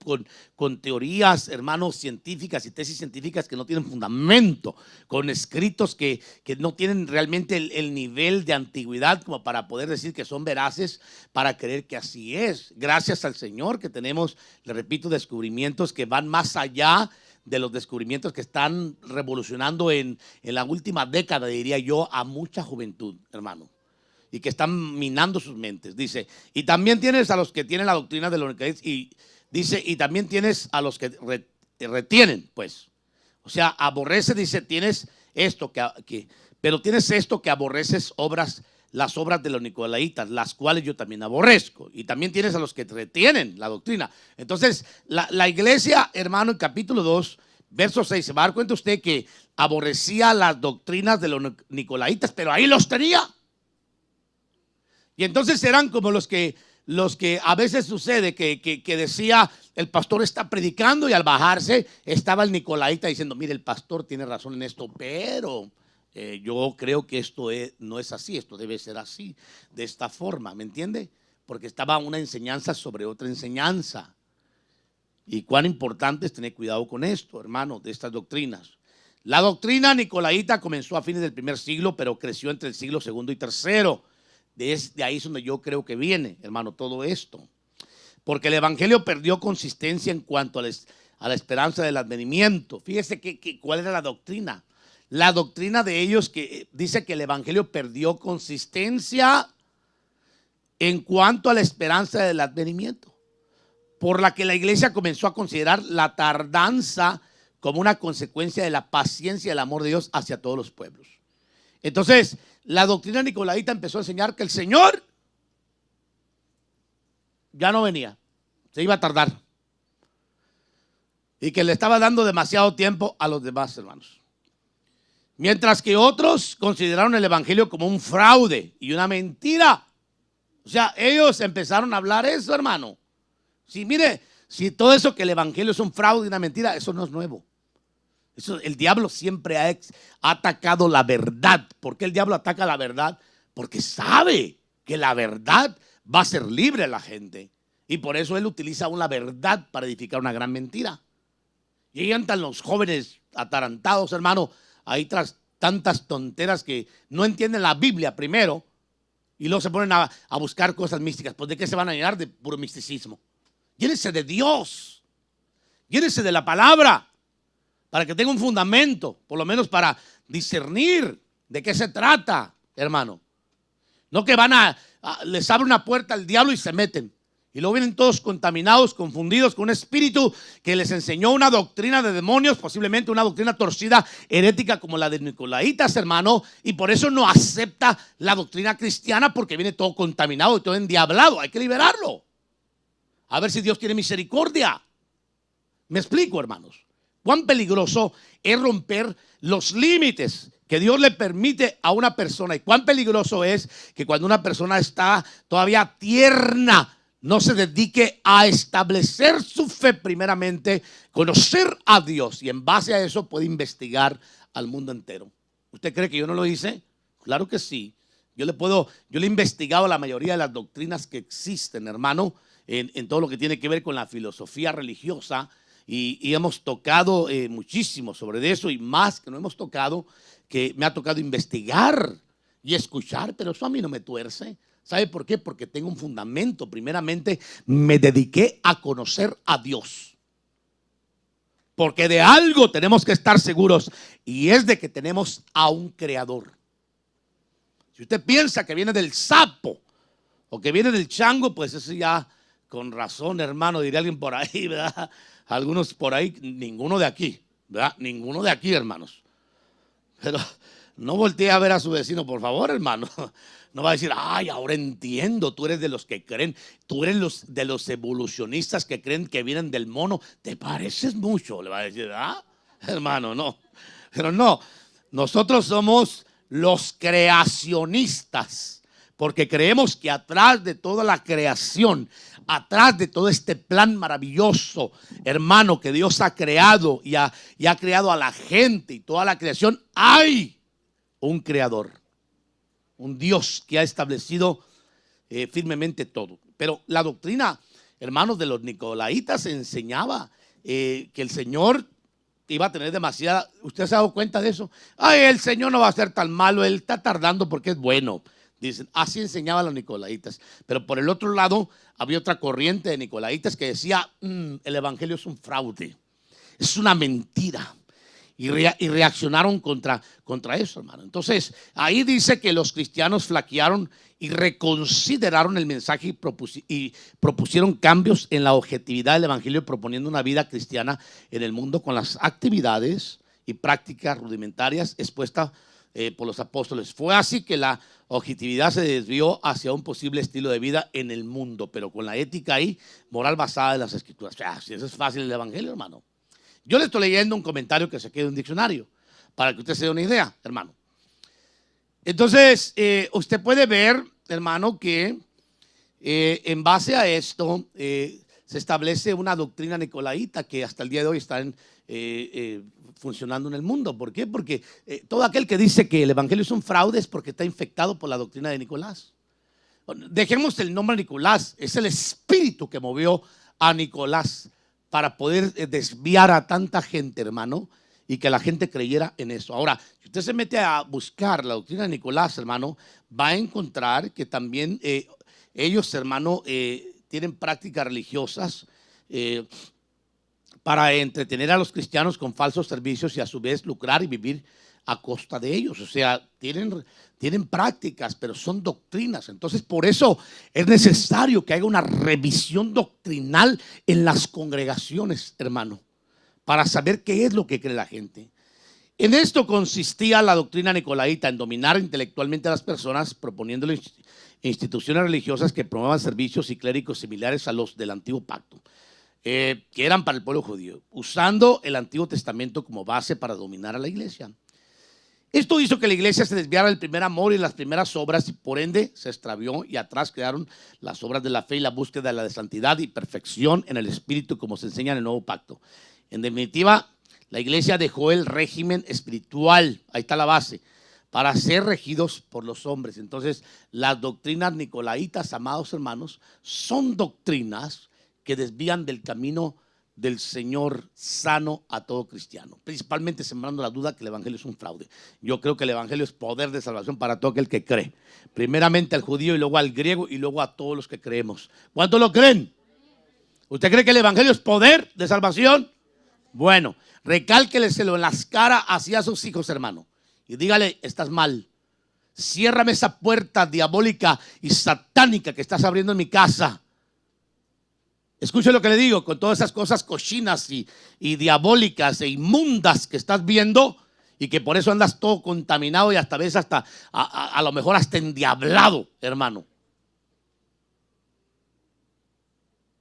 con teorías, hermanos, científicas y tesis científicas que no tienen fundamento, con escritos que no tienen realmente el nivel de antigüedad como para poder decir que son veraces, para creer que así es. Gracias al Señor que tenemos, le repito, descubrimientos que van más allá de los descubrimientos que están revolucionando en la última década, diría yo, a mucha juventud, hermano, y que están minando sus mentes. Dice, y también tienes a los que tienen la doctrina de los nicolaitas, y dice, y también tienes a los que retienen, pues. O sea, aborrece, dice, tienes esto pero tienes esto que aborreces las obras de los nicolaitas, las cuales yo también aborrezco. Y también tienes a los que retienen la doctrina. Entonces, la iglesia, hermano, en capítulo 2, verso 6, se va a dar cuenta usted que aborrecía las doctrinas de los nicolaitas, pero ahí los tenía. Y entonces eran como los que a veces sucede que decía, el pastor está predicando y al bajarse estaba el nicolaita diciendo, mire, el pastor tiene razón en esto, pero yo creo que esto no es así, esto debe ser así, de esta forma, ¿me entiende? Porque estaba una enseñanza sobre otra enseñanza. Y cuán importante es tener cuidado con esto, hermano, de estas doctrinas. La doctrina nicolaita comenzó a fines del primer siglo, pero creció entre el siglo segundo y tercero. De ahí es donde yo creo que viene, hermano, todo esto. Porque el evangelio perdió consistencia en cuanto a la esperanza del advenimiento. Fíjese cuál era la doctrina. La doctrina de ellos que dice que el evangelio perdió consistencia en cuanto a la esperanza del advenimiento, por la que la iglesia comenzó a considerar la tardanza como una consecuencia de la paciencia y el amor de Dios hacia todos los pueblos. Entonces, la doctrina nicolaita empezó a enseñar que el Señor ya no venía, se iba a tardar y que le estaba dando demasiado tiempo a los demás hermanos. Mientras que otros consideraron el evangelio como un fraude y una mentira. O sea, ellos empezaron a hablar eso, hermano. Sí, mire, si todo eso que el evangelio es un fraude y una mentira, eso no es nuevo. Eso, el diablo siempre ha atacado la verdad. ¿Por qué el diablo ataca la verdad? Porque sabe que la verdad va a ser libre a la gente. Y por eso él utiliza una verdad para edificar una gran mentira. Y ahí entran los jóvenes atarantados, hermano, ahí tras tantas tonteras que no entienden la Biblia primero y luego se ponen a buscar cosas místicas. Pues ¿de qué se van a llenar? De puro misticismo. Llénense de Dios, llénense de la palabra, para que tenga un fundamento, por lo menos para discernir de qué se trata, hermano. No que les abre una puerta al diablo y se meten. Y luego vienen todos contaminados, confundidos con un espíritu que les enseñó una doctrina de demonios, posiblemente una doctrina torcida, herética como la de nicolaitas, hermano. Y por eso no acepta la doctrina cristiana porque viene todo contaminado y todo endiablado. Hay que liberarlo. A ver si Dios tiene misericordia. ¿Me explico, hermanos? Cuán peligroso es romper los límites que Dios le permite a una persona. Y cuán peligroso es que cuando una persona está todavía tierna, no se dedique a establecer su fe primeramente, conocer a Dios y en base a eso puede investigar al mundo entero. ¿Usted cree que yo no lo hice? Claro que sí. Yo le he investigado la mayoría de las doctrinas que existen, hermano, en todo lo que tiene que ver con la filosofía religiosa y hemos tocado muchísimo sobre eso y más que no hemos tocado, que me ha tocado investigar y escuchar, pero eso a mí no me tuerce. ¿Sabe por qué? Porque tengo un fundamento. Primeramente, me dediqué a conocer a Dios. Porque de algo tenemos que estar seguros, y es de que tenemos a un creador. Si usted piensa que viene del sapo o que viene del chango, pues eso ya con razón, hermano, diría alguien por ahí, ¿verdad? Algunos por ahí, ninguno de aquí, ¿verdad? Ninguno de aquí, hermanos. Pero no voltee a ver a su vecino, por favor, hermano. No va a decir, ay, ahora entiendo, tú eres de los que creen, tú eres de los evolucionistas que creen que vienen del mono. Te pareces mucho, le va a decir, ¿ah? Hermano, no. Pero no, nosotros somos los creacionistas, porque creemos que atrás de toda la creación, atrás de todo este plan maravilloso, hermano, que Dios ha creado y ha creado a la gente y toda la creación, hay un creador, un Dios que ha establecido firmemente todo. Pero la doctrina, hermanos, de los nicolaitas enseñaba que el Señor iba a tener demasiada. ¿Usted se ha dado cuenta de eso? Ay, el Señor no va a ser tan malo, Él está tardando porque es bueno. Dicen, así enseñaban los nicolaitas. Pero por el otro lado había otra corriente de nicolaitas que decía, el evangelio es un fraude, es una mentira. Y reaccionaron contra eso, hermano. Entonces, ahí dice que los cristianos flaquearon y reconsideraron el mensaje y propusieron cambios en la objetividad del evangelio, proponiendo una vida cristiana en el mundo con las actividades y prácticas rudimentarias expuestas por los apóstoles. Fue así que la objetividad se desvió hacia un posible estilo de vida en el mundo, pero con la ética y moral basada en las escrituras. Si eso es fácil el evangelio, hermano. Yo le estoy leyendo un comentario que saqué de un diccionario para que usted se dé una idea, hermano. Entonces, usted puede ver, hermano, que en base a esto se establece una doctrina nicolaíta que hasta el día de hoy está funcionando en el mundo. ¿Por qué? Porque todo aquel que dice que el evangelio es un fraude es porque está infectado por la doctrina de Nicolás. Dejemos el nombre Nicolás, es el espíritu que movió a Nicolás para poder desviar a tanta gente, hermano, y que la gente creyera en eso. Ahora, si usted se mete a buscar la doctrina de Nicolás, hermano, va a encontrar que también ellos, hermano, tienen prácticas religiosas para entretener a los cristianos con falsos servicios y a su vez lucrar y vivir a costa de ellos. O sea, tienen prácticas, pero son doctrinas. Entonces, por eso es necesario que haya una revisión doctrinal en las congregaciones, hermano, para saber qué es lo que cree la gente. En esto consistía la doctrina nicolaíta, en dominar intelectualmente a las personas, proponiéndoles instituciones religiosas que promuevan servicios y clérigos similares a los del antiguo pacto, que eran para el pueblo judío, usando el Antiguo Testamento como base para dominar a la iglesia. Esto hizo que la iglesia se desviara del primer amor y las primeras obras, y por ende se extravió, y atrás quedaron las obras de la fe y la búsqueda de la santidad y perfección en el espíritu, como se enseña en el nuevo pacto. En definitiva, la iglesia dejó el régimen espiritual, ahí está la base, para ser regidos por los hombres. Entonces, las doctrinas nicolaitas, amados hermanos, son doctrinas que desvían del camino del Señor sano a todo cristiano, principalmente sembrando la duda que el evangelio es un fraude. Yo creo que el evangelio es poder de salvación para todo aquel que cree, primeramente al judío y luego al griego y luego a todos los que creemos. ¿Cuántos lo creen? ¿Usted cree que el evangelio es poder de salvación? Bueno, recálqueleselo en las caras hacia sus hijos, hermano, y dígale, estás mal. Ciérrame esa puerta diabólica y satánica que estás abriendo en mi casa. Escuche lo que le digo, con todas esas cosas cochinas y diabólicas e inmundas que estás viendo, y que por eso andas todo contaminado y hasta veces a lo mejor hasta endiablado, hermano.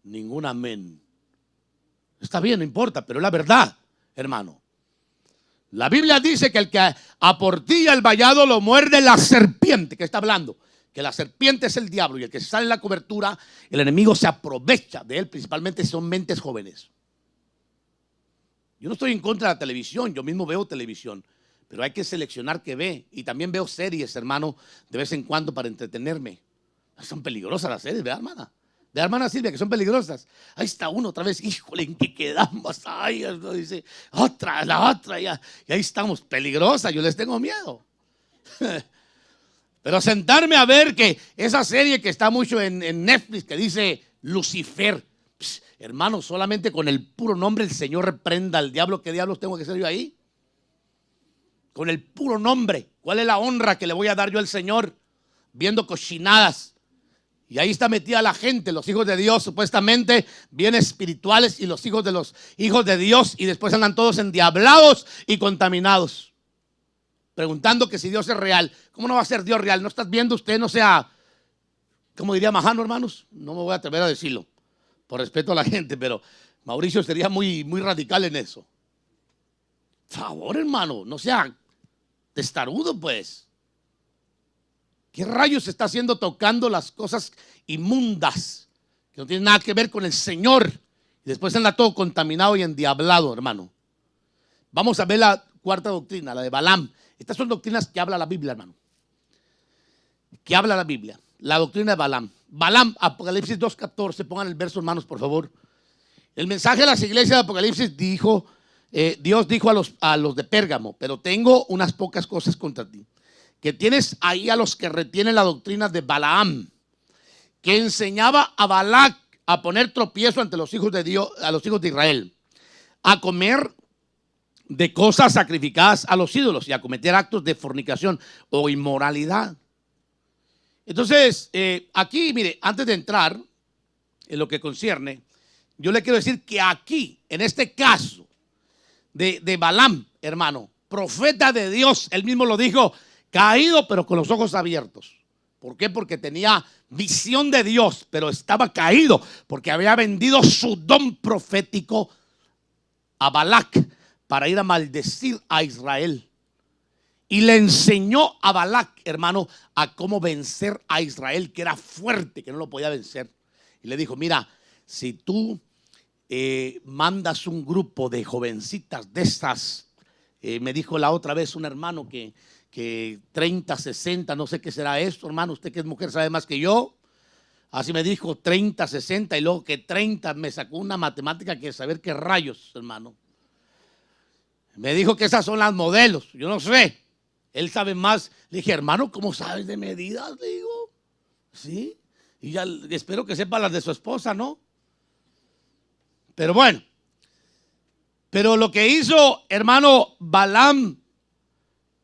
Ningún amén. Está bien, no importa, pero es la verdad, hermano. La Biblia dice que el que aportilla el vallado lo muerde la serpiente. ¿Qué está hablando? Que la serpiente es el diablo, y el que sale en la cobertura, el enemigo se aprovecha de él, principalmente si son mentes jóvenes. Yo no estoy en contra de la televisión, yo mismo veo televisión, pero hay que seleccionar qué ve. Y también veo series, hermano, de vez en cuando para entretenerme. Son peligrosas las series, ¿verdad, hermana? De hermana Silvia, que son peligrosas. Ahí está uno otra vez, híjole, ¿en qué quedamos? Ay, dice, la otra, ya. Y ahí estamos, peligrosas, yo les tengo miedo. Pero sentarme a ver que esa serie que está mucho en Netflix, que dice Lucifer, hermano, solamente con el puro nombre el Señor reprenda al diablo. ¿Qué diablos tengo que hacer yo ahí? Con el puro nombre. ¿Cuál es la honra que le voy a dar yo al Señor? Viendo cochinadas. Y ahí está metida la gente, los hijos de Dios, supuestamente bien espirituales, y los hijos de Dios, y después andan todos endiablados y contaminados, preguntando que si Dios es real. ¿Cómo no va a ser Dios real? ¿No estás viendo usted? No sea, ¿cómo diría Majano, hermanos? No me voy a atrever a decirlo, por respeto a la gente, pero Mauricio sería muy radical en eso. Favor, hermano, no sea testarudo, pues. ¿Qué rayos está haciendo tocando las cosas inmundas que no tienen nada que ver con el Señor? Y después anda todo contaminado y endiablado, hermano. Vamos a ver la cuarta doctrina, la de Balaam. Estas son doctrinas que habla la Biblia, hermano. Que habla la Biblia. La doctrina de Balaam. Balaam, Apocalipsis 2:14. Pongan el verso, hermanos, por favor. El mensaje de las iglesias de Apocalipsis dijo, Dios dijo a los de Pérgamo: pero tengo unas pocas cosas contra ti, que tienes ahí a los que retienen la doctrina de Balaam, que enseñaba a Balac a poner tropiezo ante los hijos de Dios, a los hijos de Israel, a comer de cosas sacrificadas a los ídolos y a cometer actos de fornicación o inmoralidad. Entonces, aquí, mire, antes de entrar en lo que concierne, yo le quiero decir que aquí, en este caso de Balaam, hermano, profeta de Dios, él mismo lo dijo, caído pero con los ojos abiertos. ¿Por qué? Porque tenía visión de Dios, pero estaba caído porque había vendido su don profético a Balac para ir a maldecir a Israel. Y le enseñó a Balac, hermano, a cómo vencer a Israel, que era fuerte, que no lo podía vencer. Y le dijo: mira, si tú mandas un grupo de jovencitas de estas, me dijo la otra vez un hermano que 30, 60, no sé qué será esto, hermano, usted que es mujer sabe más que yo. Así me dijo, 30, 60, y luego que 30, me sacó una matemática que saber qué rayos, hermano. Me dijo que esas son las modelos, yo no sé, él sabe más. Le dije: hermano, ¿cómo sabes de medidas? Le digo, sí, y ya espero que sepa las de su esposa, ¿no? Pero bueno, pero lo que hizo, hermano, Balaam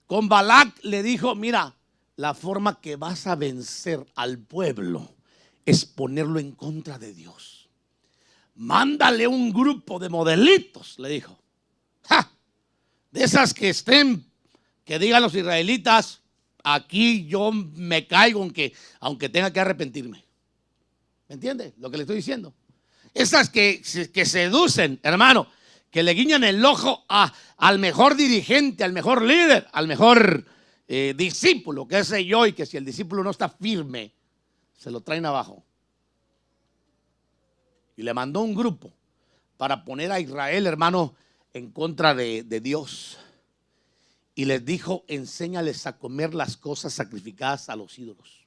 con Balac, le dijo: mira, la forma que vas a vencer al pueblo es ponerlo en contra de Dios. Mándale un grupo de modelitos, le dijo. ¡Ja! De esas que estén, que digan los israelitas: aquí yo me caigo aunque tenga que arrepentirme. ¿Me entiende lo que le estoy diciendo? Esas que seducen, hermano, que le guiñan el ojo al mejor dirigente, al mejor líder, al mejor discípulo, qué sé yo, y que si el discípulo no está firme, se lo traen abajo. Y le mandó un grupo para poner a Israel, hermano, en contra de Dios. Y les dijo: enséñales a comer las cosas sacrificadas a los ídolos.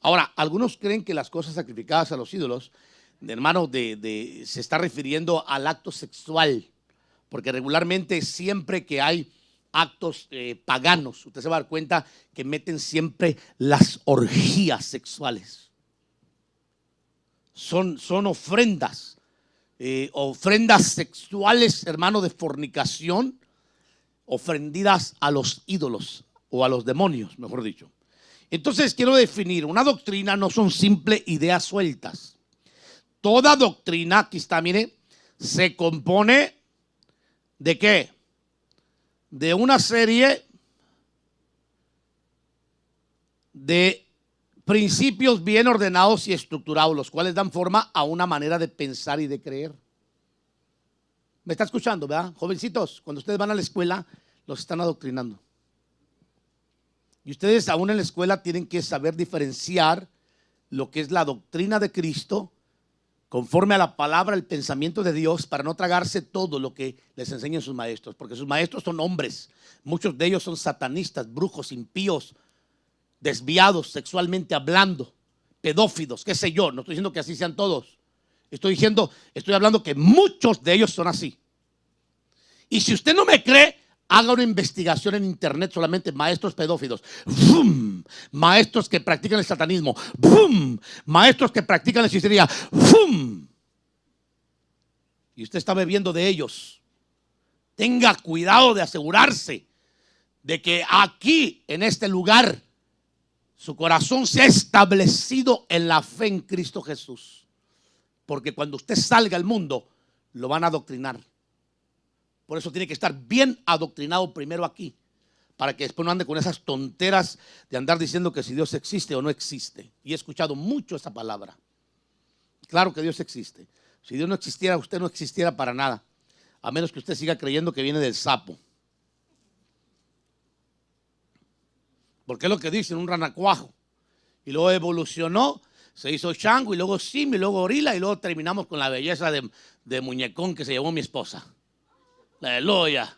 Ahora, algunos creen que las cosas sacrificadas a los ídolos, hermano, se está refiriendo al acto sexual, porque regularmente siempre que hay actos paganos, usted se va a dar cuenta que meten siempre las orgías sexuales. Son ofrendas, ofrendas sexuales, hermano, de fornicación, ofrendidas a los ídolos o a los demonios, mejor dicho. Entonces quiero definir, una doctrina no son simples ideas sueltas. Toda doctrina, aquí está, mire, se compone ¿de qué? De una serie de principios bien ordenados y estructurados, los cuales dan forma a una manera de pensar y de creer. ¿Me está escuchando, verdad? Jovencitos, cuando ustedes van a la escuela, los están adoctrinando. Y ustedes aún en la escuela tienen que saber diferenciar lo que es la doctrina de Cristo conforme a la palabra, el pensamiento de Dios, para no tragarse todo lo que les enseñan sus maestros, porque sus maestros son hombres, muchos de ellos son satanistas, brujos, impíos, desviados sexualmente hablando, pedófilos, qué sé yo. No estoy diciendo que así sean todos, estoy hablando que muchos de ellos son así. Y si usted no me cree, Haga una investigación en internet solamente, maestros pedófilos, ¡fum! Maestros que practican el satanismo, ¡fum! Maestros que practican la hechicería, ¡fum! Y usted está bebiendo de ellos. Tenga cuidado de asegurarse de que aquí, en este lugar, su corazón se ha establecido en la fe en Cristo Jesús. Porque cuando usted salga al mundo, lo van a adoctrinar. Por eso tiene que estar bien adoctrinado primero aquí, para que después no ande con esas tonteras de andar diciendo que si Dios existe o no existe. Y he escuchado mucho esa palabra. Claro que Dios existe. Si Dios no existiera, usted no existiera para nada, a menos que usted siga creyendo que viene del sapo. Porque es lo que dicen, un ranacuajo. Y luego evolucionó, se hizo chango, y luego simio, y luego gorila, y luego terminamos con la belleza de muñecón que se llevó mi esposa. Aleluya.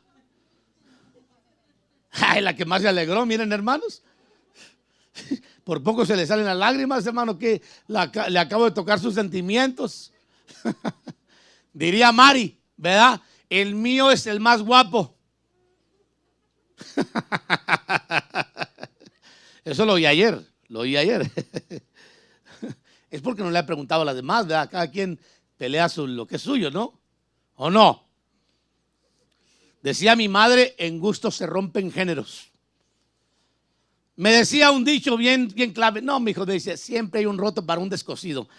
Ay, la que más se alegró, miren, hermanos. Por poco se le salen las lágrimas, hermano, que le acabo de tocar sus sentimientos. Diría Mari, ¿verdad? El mío es el más guapo. Eso lo oí ayer, Es porque no le he preguntado a las demás, ¿verdad? Cada quien pelea lo que es suyo, ¿no? ¿O no? Decía mi madre, en gusto se rompen géneros. Me decía un dicho bien clave. No, mi hijo, dice, siempre hay un roto para un descosido.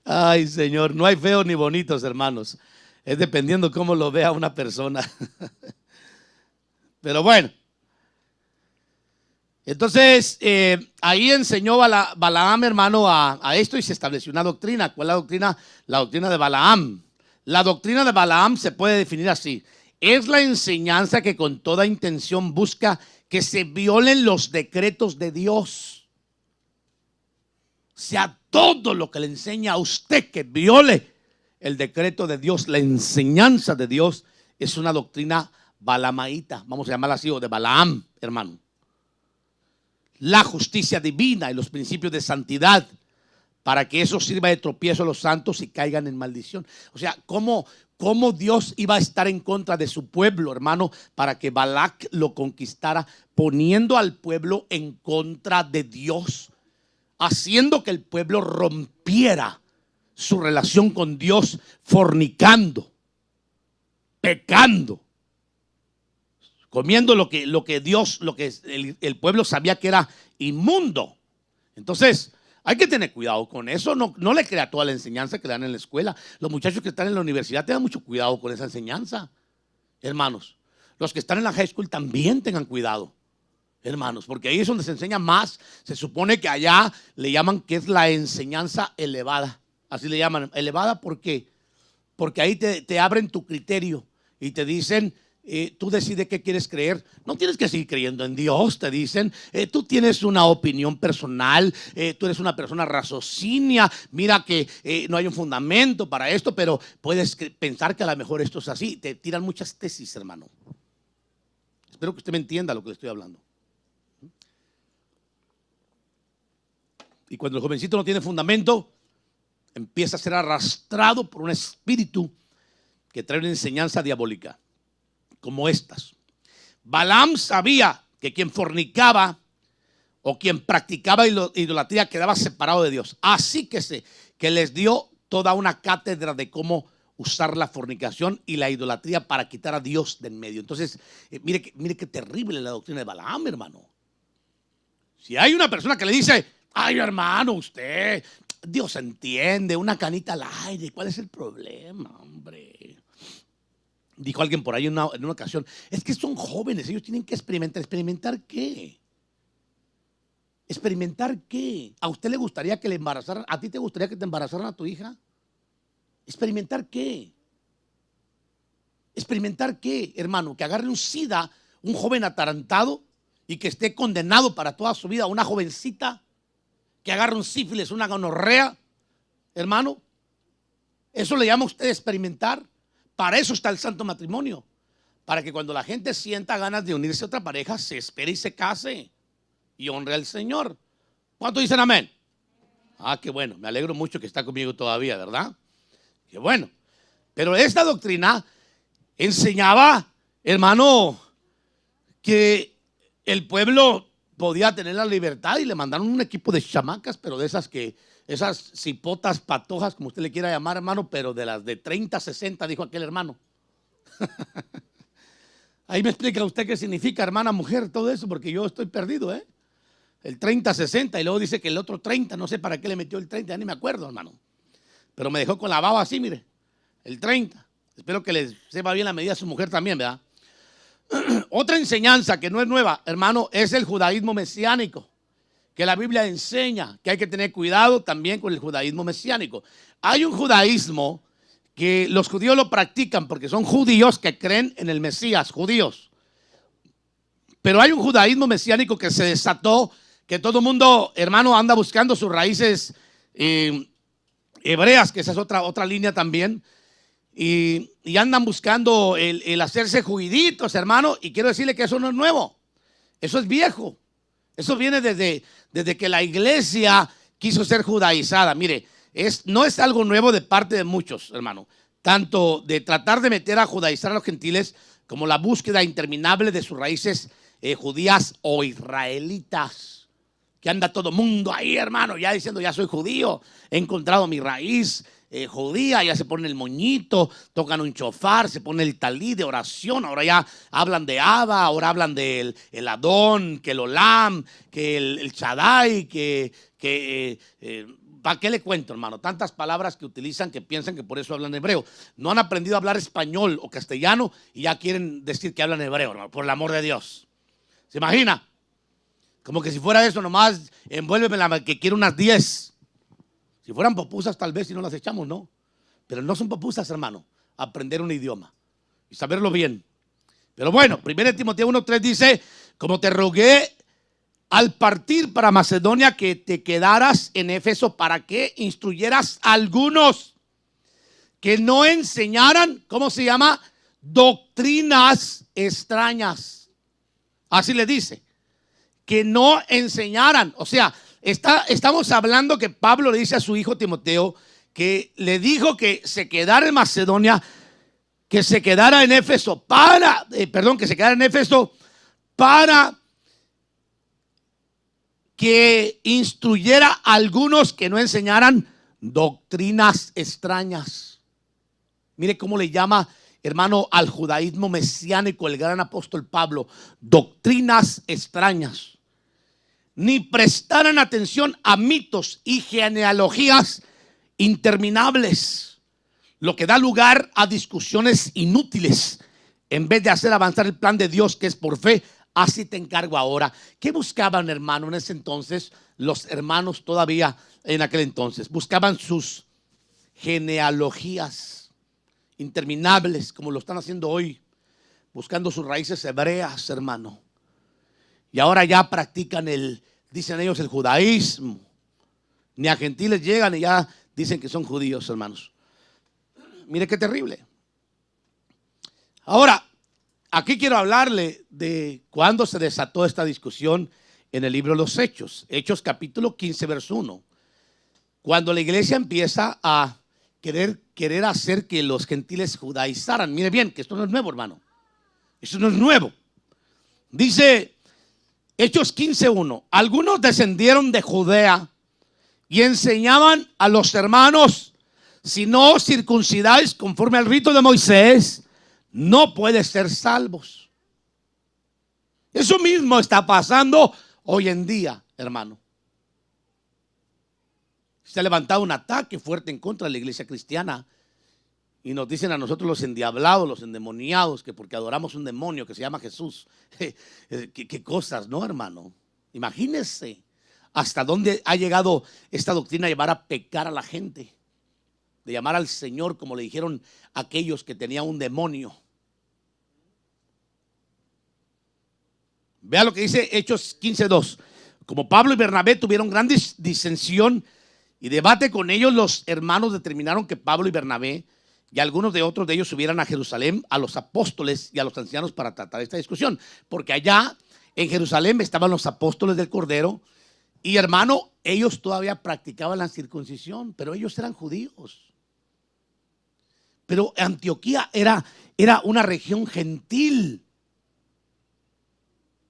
Ay, Señor, no hay feos ni bonitos, hermanos. Es dependiendo cómo lo vea una persona. Pero bueno. Entonces, ahí enseñó Balaam, hermano, a esto, y se estableció una doctrina. ¿Cuál es la doctrina? La doctrina de Balaam. La doctrina de Balaam se puede definir así. Es la enseñanza que con toda intención busca que se violen los decretos de Dios. O sea, todo lo que le enseña a usted que viole el decreto de Dios, la enseñanza de Dios, es una doctrina balamaíta, vamos a llamarla así, o de Balaam, hermano. La justicia divina y los principios de santidad, para que eso sirva de tropiezo a los santos y caigan en maldición. O sea, ¿cómo Dios iba a estar en contra de su pueblo, hermano, para que Balac lo conquistara, poniendo al pueblo en contra de Dios, haciendo que el pueblo rompiera su relación con Dios, fornicando, pecando, comiendo lo que el pueblo sabía que era inmundo. Entonces, hay que tener cuidado con eso. No le crea toda la enseñanza que le dan en la escuela. Los muchachos que están en la universidad tengan mucho cuidado con esa enseñanza, hermanos. Los que están en la high school también tengan cuidado, hermanos, porque ahí es donde se enseña más. Se supone que allá le llaman que es la enseñanza elevada. Así le llaman, elevada, ¿por qué? Porque ahí te abren tu criterio y te dicen, tú decides qué quieres creer. No tienes que seguir creyendo en Dios, te dicen. Tú tienes una opinión personal, tú eres una persona raciocinia. Mira que no hay un fundamento para esto, pero puedes pensar que a lo mejor esto es así. Te tiran muchas tesis, hermano. Espero que usted me entienda lo que le estoy hablando. Y cuando el jovencito no tiene fundamento, empieza a ser arrastrado por un espíritu que trae una enseñanza diabólica, como estas. Balaam sabía que quien fornicaba o quien practicaba idolatría quedaba separado de Dios. Así que les dio toda una cátedra de cómo usar la fornicación y la idolatría para quitar a Dios de en medio. Entonces, mire qué terrible la doctrina de Balaam, hermano. Si hay una persona que le dice, ay, hermano, usted, Dios entiende, una canita al aire, ¿cuál es el problema, hombre? Dijo alguien por ahí en una ocasión, es que son jóvenes, ellos tienen que experimentar. ¿Experimentar qué? ¿Experimentar qué? ¿A usted le gustaría que le embarazaran? ¿A ti te gustaría que te embarazaran a tu hija? ¿Experimentar qué? ¿Experimentar qué, hermano? Que agarre un SIDA, un joven atarantado, y que esté condenado para toda su vida. Una jovencita que agarre un sífilis, una gonorrea, hermano. ¿Eso le llama a usted experimentar? Para eso está el santo matrimonio, para que cuando la gente sienta ganas de unirse a otra pareja, se espere y se case y honre al Señor. ¿Cuántos dicen amén? Ah, qué bueno, me alegro mucho que está conmigo todavía, ¿verdad? Qué bueno. Pero esta doctrina enseñaba, hermano, que el pueblo podía tener la libertad, y le mandaron un equipo de chamacas, pero de esas esas cipotas patojas, como usted le quiera llamar, hermano, pero de las de 30, 60, dijo aquel hermano. Ahí me explica usted qué significa, hermana, mujer, todo eso, porque yo estoy perdido, ¿eh? El 30, 60, y luego dice que el otro 30, no sé para qué le metió el 30, ya ni me acuerdo, hermano. Pero me dejó con la baba así, mire, el 30. Espero que le sepa bien la medida a su mujer también, ¿verdad? Otra enseñanza que no es nueva, hermano, es el judaísmo mesiánico, que la Biblia enseña que hay que tener cuidado también con el judaísmo mesiánico. Hay un judaísmo que los judíos lo practican porque son judíos que creen en el Mesías, judíos. Pero hay un judaísmo mesiánico que se desató, que todo el mundo, hermano, anda buscando sus raíces hebreas, que esa es otra línea también. Y andan buscando el hacerse juditos, hermano. Y quiero decirle que eso no es nuevo, eso es viejo. Eso viene desde que la iglesia quiso ser judaizada. Mire, no es algo nuevo de parte de muchos, hermano. Tanto de tratar de meter a judaizar a los gentiles, como la búsqueda interminable de sus raíces judías o israelitas. Que anda todo mundo ahí, hermano, ya diciendo: ya soy judío, he encontrado mi raíz judía. Ya se ponen el moñito, tocan un chofar, se pone el talí de oración. Ahora ya hablan de Abba, ahora hablan del Adón, que el Olam, que el Shaddai, ¿para qué le cuento, hermano? Tantas palabras que utilizan que piensan que por eso hablan hebreo. No han aprendido a hablar español o castellano y ya quieren decir que hablan hebreo, hermano, por el amor de Dios. ¿Se imagina? Como que si fuera eso nomás, envuélveme que quiero unas 10. Si fueran popusas tal vez si no las echamos, no. Pero no son popusas, hermano, aprender un idioma y saberlo bien. Pero bueno, 1 Timoteo 1:3 dice: como te rogué al partir para Macedonia que te quedaras en Éfeso para que instruyeras a algunos que no enseñaran, ¿cómo se llama? Doctrinas extrañas. Así le dice, que no enseñaran. O sea, estamos hablando que Pablo le dice a su hijo Timoteo que le dijo que se quedara en Macedonia, que se quedara en Éfeso que se quedara en Éfeso para que instruyera a algunos que no enseñaran doctrinas extrañas. Mire cómo le llama, hermano, al judaísmo mesiánico el gran apóstol Pablo: doctrinas extrañas. Ni prestaran atención a mitos y genealogías interminables, lo que da lugar a discusiones inútiles, en vez de hacer avanzar el plan de Dios, que es por fe. Así te encargo ahora. ¿Qué buscaban, hermano, en ese entonces? Los hermanos todavía en aquel entonces buscaban sus genealogías interminables, como lo están haciendo hoy, buscando sus raíces hebreas, hermano. Y ahora ya practican dicen ellos, el judaísmo. Ni a gentiles llegan y ya dicen que son judíos, hermanos. Mire qué terrible. Ahora, aquí quiero hablarle de cuándo se desató esta discusión en el libro de los Hechos. Hechos capítulo 15, verso 1. Cuando la iglesia empieza a querer hacer que los gentiles judaizaran. Mire bien, que esto no es nuevo, hermano. Esto no es nuevo. Dice Hechos 15:1. Algunos descendieron de Judea y enseñaban a los hermanos: si no os circuncidáis conforme al rito de Moisés, no puede ser salvos. Eso mismo está pasando hoy en día, hermano. Se ha levantado un ataque fuerte en contra de la iglesia cristiana y nos dicen a nosotros los endiablados, los endemoniados, que porque adoramos un demonio que se llama Jesús. ¿Qué cosas, no, hermano? Imagínense hasta dónde ha llegado esta doctrina a llevar a pecar a la gente, de llamar al Señor como le dijeron aquellos que tenían un demonio. Vea lo que dice Hechos 15:2. Como Pablo y Bernabé tuvieron gran disensión y debate con ellos, los hermanos determinaron que Pablo y Bernabé y algunos de otros de ellos subieran a Jerusalén a los apóstoles y a los ancianos para tratar esta discusión, porque allá en Jerusalén estaban los apóstoles del Cordero y, hermano, ellos todavía practicaban la circuncisión, pero ellos eran judíos. Pero Antioquía era una región gentil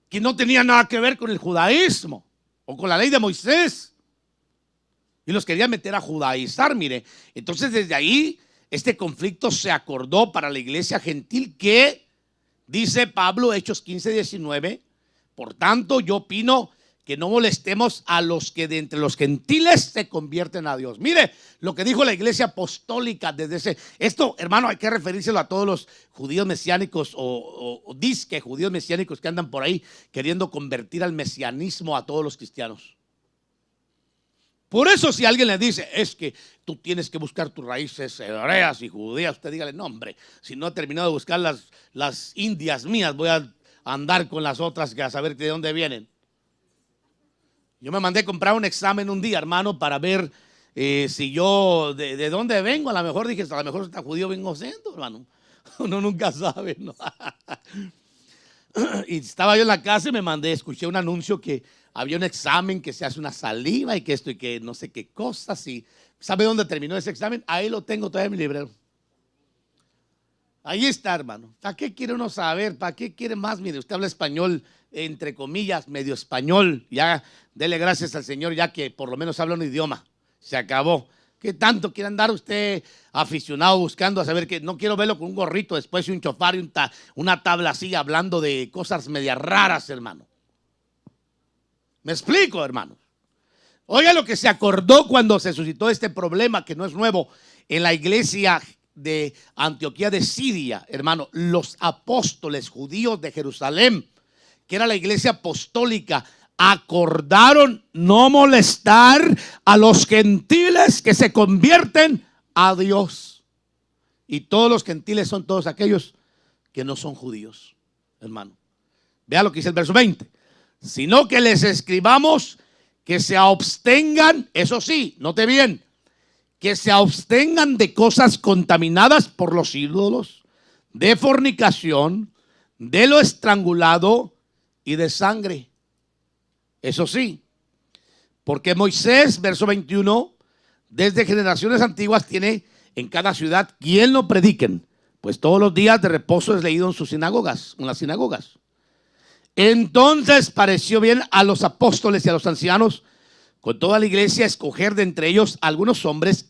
que no tenía nada que ver con el judaísmo o con la ley de Moisés. Y los quería meter a judaizar, mire. Entonces desde ahí este conflicto se acordó para la iglesia gentil que, dice Pablo, Hechos 15:19, por tanto yo opino que no molestemos a los que de entre los gentiles se convierten a Dios. Mire lo que dijo la iglesia apostólica desde esto, hermano, hay que referírselo a todos los judíos mesiánicos o disque judíos mesiánicos que andan por ahí queriendo convertir al mesianismo a todos los cristianos. Por eso si alguien le dice, es que tú tienes que buscar tus raíces hebreas y judías, usted dígale, no hombre, si no he terminado de buscar las indias mías, voy a andar con las otras que a saber de dónde vienen. Yo me mandé a comprar un examen un día, hermano, para ver si yo, de dónde vengo. A lo mejor dije, a lo mejor está judío vengo siendo, hermano. Uno nunca sabe, ¿no? Y estaba yo en la casa y me mandé, escuché un anuncio que había un examen que se hace una saliva y que esto y que no sé qué cosas. Y ¿sabe dónde terminó ese examen? Ahí lo tengo todavía en mi librero. Ahí está, hermano. ¿Para qué quiere uno saber? ¿Para qué quiere más? Mire, usted habla español, entre comillas, medio español. Ya, dele gracias al Señor, ya que por lo menos habla un idioma. Se acabó. ¿Qué tanto quiere andar usted aficionado buscando a saber que no quiero verlo con un gorrito después y un chofar y una tabla así hablando de cosas medias raras, hermano? ¿Me explico, hermano? Oiga lo que se acordó cuando se suscitó este problema, que no es nuevo, en la iglesia de Antioquía de Siria, hermano. Los apóstoles judíos de Jerusalén, que era la iglesia apostólica, acordaron no molestar a los gentiles que se convierten a Dios. Y todos los gentiles son todos aquellos que no son judíos, hermano. Vea lo que dice el verso 20. Sino que les escribamos que se abstengan, eso sí, note bien, que se abstengan de cosas contaminadas por los ídolos, de fornicación, de lo estrangulado y de sangre. Eso sí, porque Moisés, verso 21, desde generaciones antiguas tiene en cada ciudad quien lo prediquen, pues todos los días de reposo es leído en sus sinagogas, en las sinagogas. Entonces pareció bien a los apóstoles y a los ancianos con toda la iglesia escoger de entre ellos algunos hombres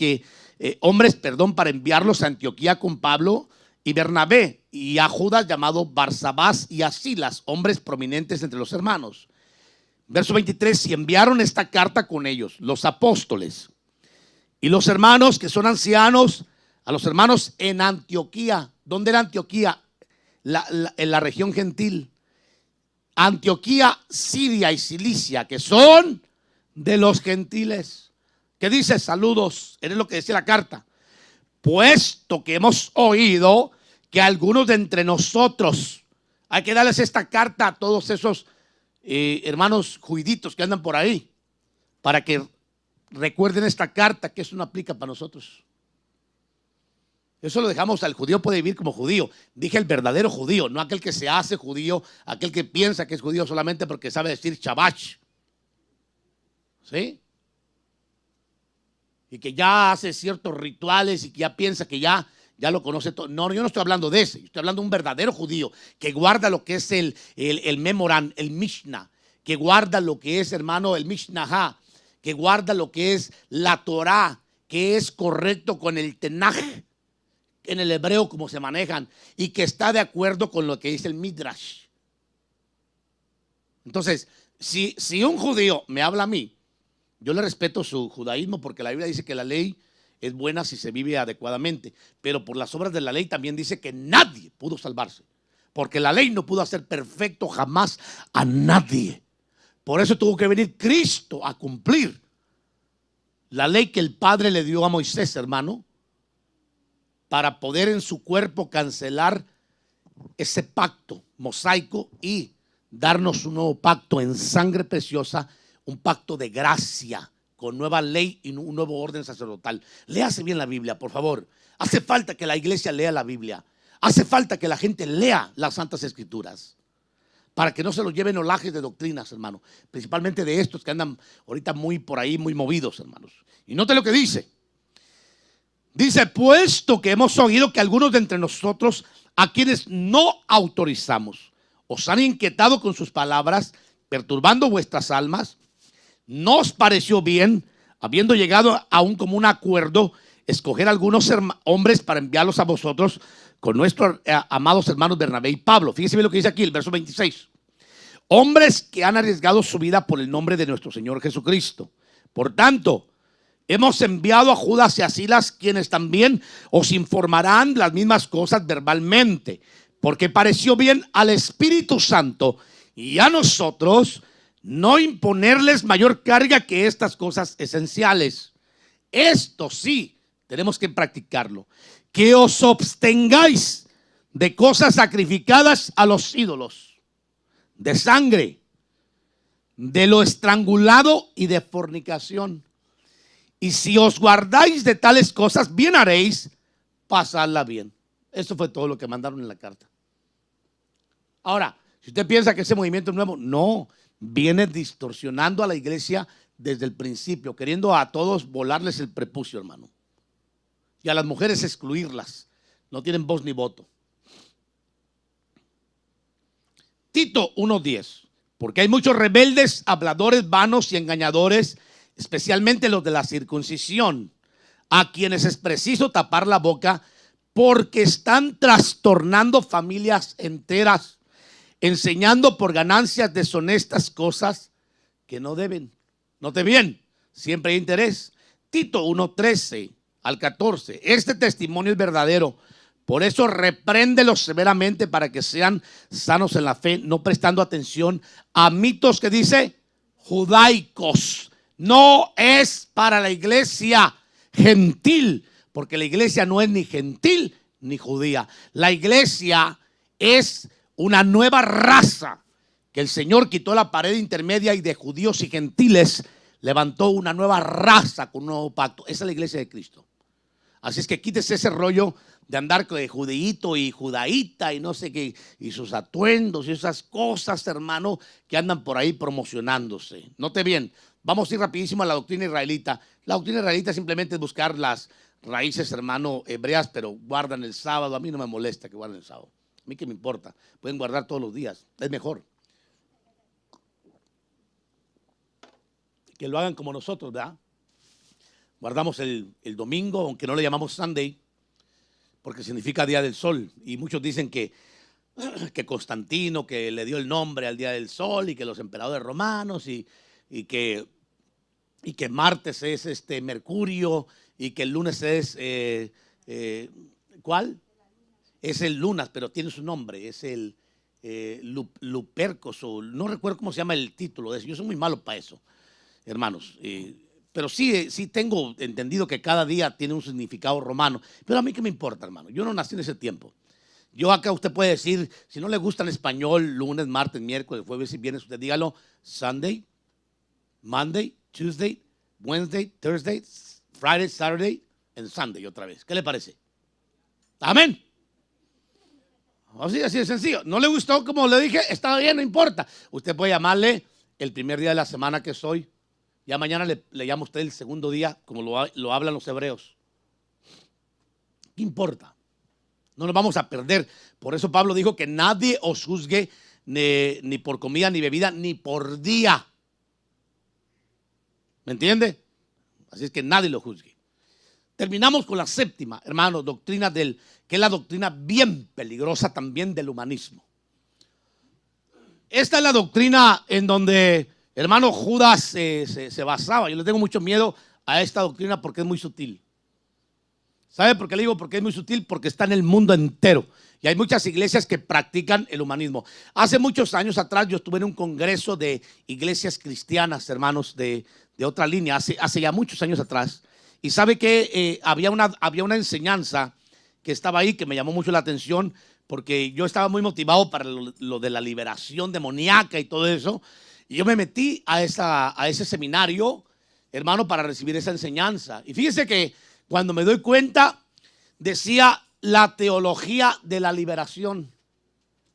para enviarlos a Antioquía con Pablo y Bernabé, y a Judas llamado Barsabás y a Silas, hombres prominentes entre los hermanos. Verso 23, y enviaron esta carta con ellos, los apóstoles y los hermanos que son ancianos, a los hermanos en Antioquía. ¿Dónde era Antioquía? En la región gentil. Antioquía, Siria y Cilicia, que son de los gentiles. ¿Qué dice? Saludos, es lo que decía la carta. Puesto que hemos oído que algunos de entre nosotros, hay que darles esta carta a todos esos hermanos juditos que andan por ahí, para que recuerden esta carta, que eso no aplica para nosotros. Eso lo dejamos al judío, puede vivir como judío. Dije el verdadero judío, no aquel que se hace judío, aquel que piensa que es judío solamente porque sabe decir Shabbat. ¿Sí? Y que ya hace ciertos rituales y que ya piensa que ya lo conoce todo. No, yo no estoy hablando de ese. Estoy hablando de un verdadero judío que guarda lo que es el Memorán, el Mishnah, que guarda lo que es, hermano, el Mishnah, que guarda lo que es la Torah, que es correcto con el Tenaj, en el hebreo como se manejan, y que está de acuerdo con lo que dice el Midrash. Entonces, si un judío me habla a mí, yo le respeto su judaísmo, porque la Biblia dice que la ley es buena si se vive adecuadamente, pero por las obras de la ley también dice que nadie pudo salvarse, porque la ley no pudo hacer perfecto jamás a nadie. Por eso tuvo que venir Cristo a cumplir la ley que el Padre le dio a Moisés, hermano, para poder en su cuerpo cancelar ese pacto mosaico y darnos un nuevo pacto en sangre preciosa, un pacto de gracia con nueva ley y un nuevo orden sacerdotal. Léase bien la Biblia, por favor. Hace falta que la iglesia lea la Biblia. Hace falta que la gente lea las Santas Escrituras, para que no se los lleven olajes de doctrinas, hermano. Principalmente de estos que andan ahorita muy por ahí, muy movidos, hermanos. Y note lo que dice. Dice, puesto que hemos oído que algunos de entre nosotros, a quienes no autorizamos, os han inquietado con sus palabras, perturbando vuestras almas, ¿no os pareció bien, habiendo llegado a un común acuerdo, escoger algunos hombres para enviarlos a vosotros con nuestros amados hermanos Bernabé y Pablo? Fíjese bien lo que dice aquí, el verso 26. Hombres que han arriesgado su vida por el nombre de nuestro Señor Jesucristo. Por tanto, hemos enviado a Judas y a Silas, quienes también os informarán las mismas cosas verbalmente, porque pareció bien al Espíritu Santo y a nosotros no imponerles mayor carga que estas cosas esenciales. Esto sí, tenemos que practicarlo. Que os abstengáis de cosas sacrificadas a los ídolos, de sangre, de lo estrangulado y de fornicación. Y si os guardáis de tales cosas, bien haréis, pasadla bien. Eso fue todo lo que mandaron en la carta. Ahora, si usted piensa que ese movimiento es nuevo, no, viene distorsionando a la iglesia desde el principio, queriendo a todos volarles el prepucio, hermano. Y a las mujeres excluirlas. No tienen voz ni voto. Tito 1:10. Porque hay muchos rebeldes, habladores vanos y engañadores, especialmente los de la circuncisión, a quienes es preciso tapar la boca porque están trastornando familias enteras, enseñando por ganancias deshonestas cosas que no deben. Note bien, siempre hay interés. Tito 1:13 al 14. Este testimonio es verdadero. Por eso repréndelos severamente para que sean sanos en la fe, no prestando atención a mitos que dice judaicos. No es para la iglesia gentil, porque la iglesia no es ni gentil ni judía. La iglesia es una nueva raza que el Señor quitó la pared intermedia y de judíos y gentiles levantó una nueva raza con un nuevo pacto. Esa es la iglesia de Cristo. Así es que quítese ese rollo de andar de judeíto y judaíta y no sé qué, y sus atuendos y esas cosas, hermano, que andan por ahí promocionándose. Note bien, vamos a ir rapidísimo a la doctrina israelita. La doctrina israelita simplemente es buscar las raíces, hermano, hebreas, pero guardan el sábado. A mí no me molesta que guarden el sábado. A mí qué me importa, pueden guardar todos los días, es mejor. Que lo hagan como nosotros, ¿verdad? Guardamos el domingo, aunque no le llamamos Sunday, porque significa Día del Sol. Y muchos dicen que Constantino, que le dio el nombre al Día del Sol, y que los emperadores romanos, y que martes es Mercurio, y que el lunes es, ¿cuál? Es el Lunas, pero tiene su nombre, es el Lupercos, o no recuerdo cómo se llama el título de eso. Yo soy muy malo para eso, hermanos. Pero sí tengo entendido que cada día tiene un significado romano. Pero a mí qué me importa, hermano. Yo no nací en ese tiempo. Yo acá usted puede decir, si no le gusta el español, lunes, martes, miércoles, jueves y viernes, usted dígalo Sunday, Monday, Tuesday, Wednesday, Thursday, Friday, Saturday and Sunday otra vez. ¿Qué le parece? Amén. Así de sencillo. ¿No le gustó como le dije? Está bien, no importa. Usted puede llamarle el primer día de la semana que soy. Ya mañana le llama usted el segundo día, como lo hablan los hebreos. ¿Qué importa? No nos vamos a perder. Por eso Pablo dijo que nadie os juzgue ni por comida, ni bebida, ni por día. ¿Me entiende? Así es que nadie lo juzgue. Terminamos con la séptima, hermanos, doctrina que es la doctrina bien peligrosa también del humanismo. Esta es la doctrina en donde, hermano, Judas se basaba. Yo le tengo mucho miedo a esta doctrina porque es muy sutil. ¿Sabe por qué le digo? Porque es muy sutil, porque está en el mundo entero. Y hay muchas iglesias que practican el humanismo. Hace muchos años atrás yo estuve en un congreso de iglesias cristianas, hermanos, de otra línea, hace ya muchos años atrás. Y sabe que había una enseñanza que estaba ahí que me llamó mucho la atención, porque yo estaba muy motivado para lo de la liberación demoníaca y todo eso. Y yo me metí a ese seminario, hermano, para recibir esa enseñanza. Y fíjese que cuando me doy cuenta, decía la teología de la liberación.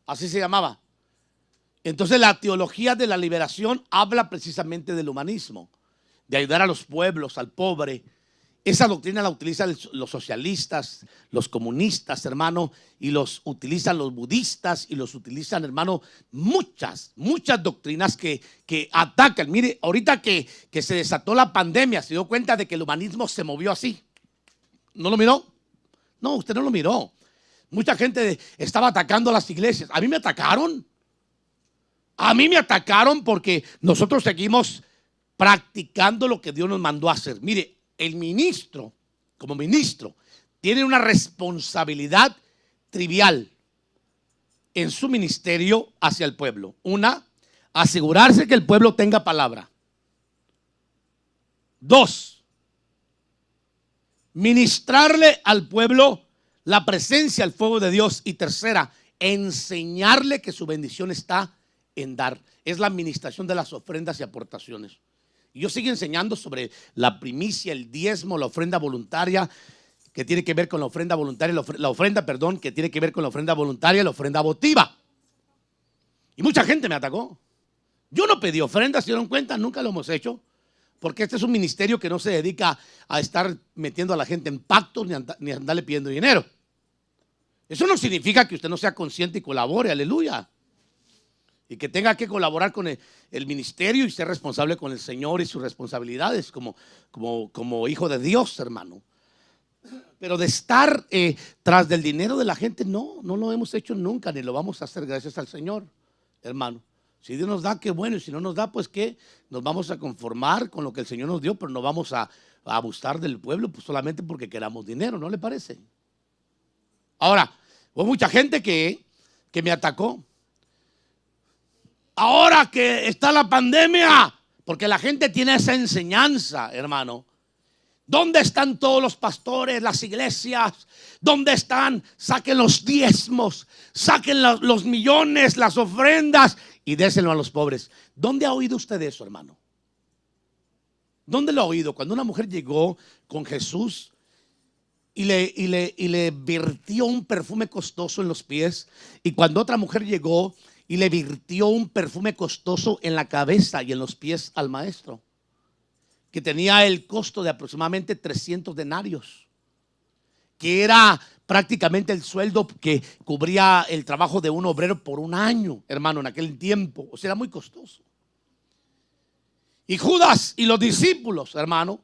Así se llamaba. Entonces la teología de la liberación habla precisamente del humanismo, de ayudar a los pueblos, al pobre. Esa doctrina la utilizan los socialistas, los comunistas, hermano, y los utilizan los budistas y los utilizan, hermano, muchas doctrinas que atacan. Mire, ahorita que se desató la pandemia, se dio cuenta de que el humanismo se movió así. ¿No lo miró? No, usted no lo miró. Mucha gente estaba atacando a las iglesias. A mí me atacaron. A mí me atacaron porque nosotros seguimos practicando lo que Dios nos mandó a hacer. Mire, el ministro, como ministro, tiene una responsabilidad trivial en su ministerio hacia el pueblo. Una, asegurarse que el pueblo tenga palabra. Dos, ministrarle al pueblo la presencia, el fuego de Dios. Y tercera, enseñarle que su bendición está en dar. Es la administración de las ofrendas y aportaciones. Y yo sigo enseñando sobre la primicia, el diezmo, la ofrenda voluntaria, que tiene que ver con la ofrenda voluntaria, la ofrenda que tiene que ver con la ofrenda voluntaria y la ofrenda votiva. Y mucha gente me atacó. Yo no pedí ofrendas, ¿se dieron cuenta? Nunca lo hemos hecho. Porque este es un ministerio que no se dedica a estar metiendo a la gente en pactos ni a andarle pidiendo dinero. Eso no significa que usted no sea consciente y colabore, aleluya. Y que tenga que colaborar con el ministerio y ser responsable con el Señor y sus responsabilidades como hijo de Dios, hermano. Pero de estar tras del dinero de la gente, no lo hemos hecho nunca, ni lo vamos a hacer, gracias al Señor, hermano. Si Dios nos da, qué bueno, y si no nos da, pues qué, nos vamos a conformar con lo que el Señor nos dio, pero no vamos a abusar del pueblo pues solamente porque queramos dinero, ¿no le parece? Ahora, hubo mucha gente que me atacó. Ahora que está la pandemia, porque la gente tiene esa enseñanza, hermano. ¿Dónde están todos los pastores, las iglesias? ¿Dónde están? Saquen los diezmos, saquen los millones, las ofrendas y déselo a los pobres. ¿Dónde ha oído usted eso, hermano? ¿Dónde lo ha oído? Cuando una mujer llegó con Jesús y le virtió un perfume costoso en los pies, y cuando otra mujer llegó y le virtió un perfume costoso en la cabeza y en los pies al maestro, que tenía el costo de aproximadamente 300 denarios, que era prácticamente el sueldo que cubría el trabajo de un obrero por un año, hermano, en aquel tiempo. O sea, era muy costoso. Y Judas y los discípulos, hermano,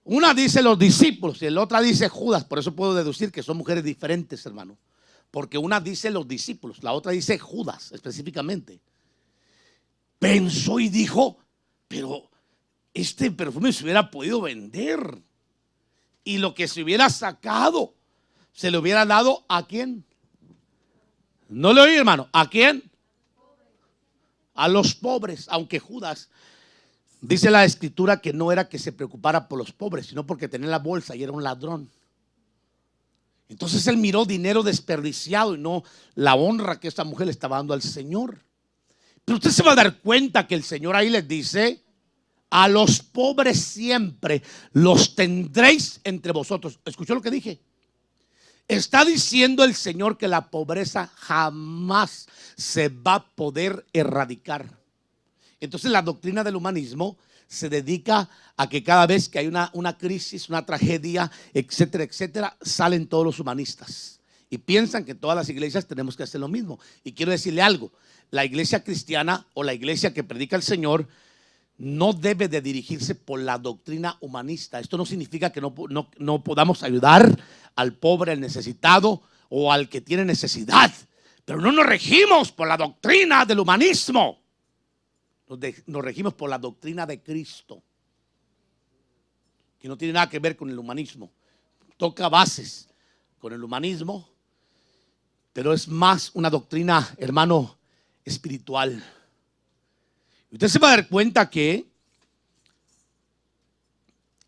una dice los discípulos y la otra dice Judas. Por eso puedo deducir que son mujeres diferentes, hermano, porque una dice los discípulos, la otra dice Judas específicamente. Pensó y dijo, pero este perfume se hubiera podido vender y lo que se hubiera sacado se le hubiera dado ¿a quién? No le oí, hermano. ¿A quién? A los pobres. Aunque Judas, dice la escritura, que no era que se preocupara por los pobres, sino porque tenía la bolsa y era un ladrón. Entonces él miró dinero desperdiciado y no la honra que esta mujer le estaba dando al Señor. Pero usted se va a dar cuenta que el Señor ahí les dice: a los pobres siempre los tendréis entre vosotros. ¿Escuchó lo que dije? Está diciendo el Señor que la pobreza jamás se va a poder erradicar. Entonces la doctrina del humanismo se dedica a que cada vez que hay una crisis, una tragedia, etcétera, etcétera, salen todos los humanistas y piensan que todas las iglesias tenemos que hacer lo mismo. Y quiero decirle algo: la iglesia cristiana o la iglesia que predica el Señor no debe de dirigirse por la doctrina humanista. Esto no significa que no podamos ayudar al pobre, al necesitado o al que tiene necesidad, pero no nos regimos por la doctrina del humanismo. Nos regimos por la doctrina de Cristo, que no tiene nada que ver con el humanismo. Toca bases con el humanismo, pero es más una doctrina, hermano, espiritual. Usted se va a dar cuenta que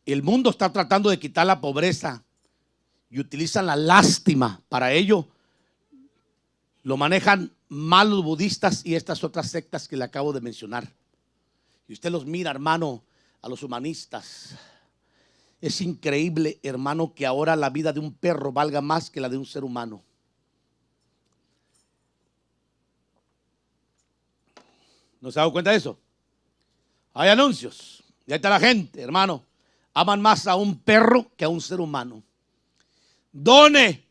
el mundo está tratando de quitar la pobreza y utilizan la lástima para ello. Lo manejan mal los budistas y estas otras sectas que le acabo de mencionar. Y usted los mira, hermano, a los humanistas. Es increíble, hermano, que ahora la vida de un perro valga más que la de un ser humano. ¿No se ha dado cuenta de eso? Hay anuncios y ahí está la gente, hermano, Aman más a un perro que a un ser humano. Done.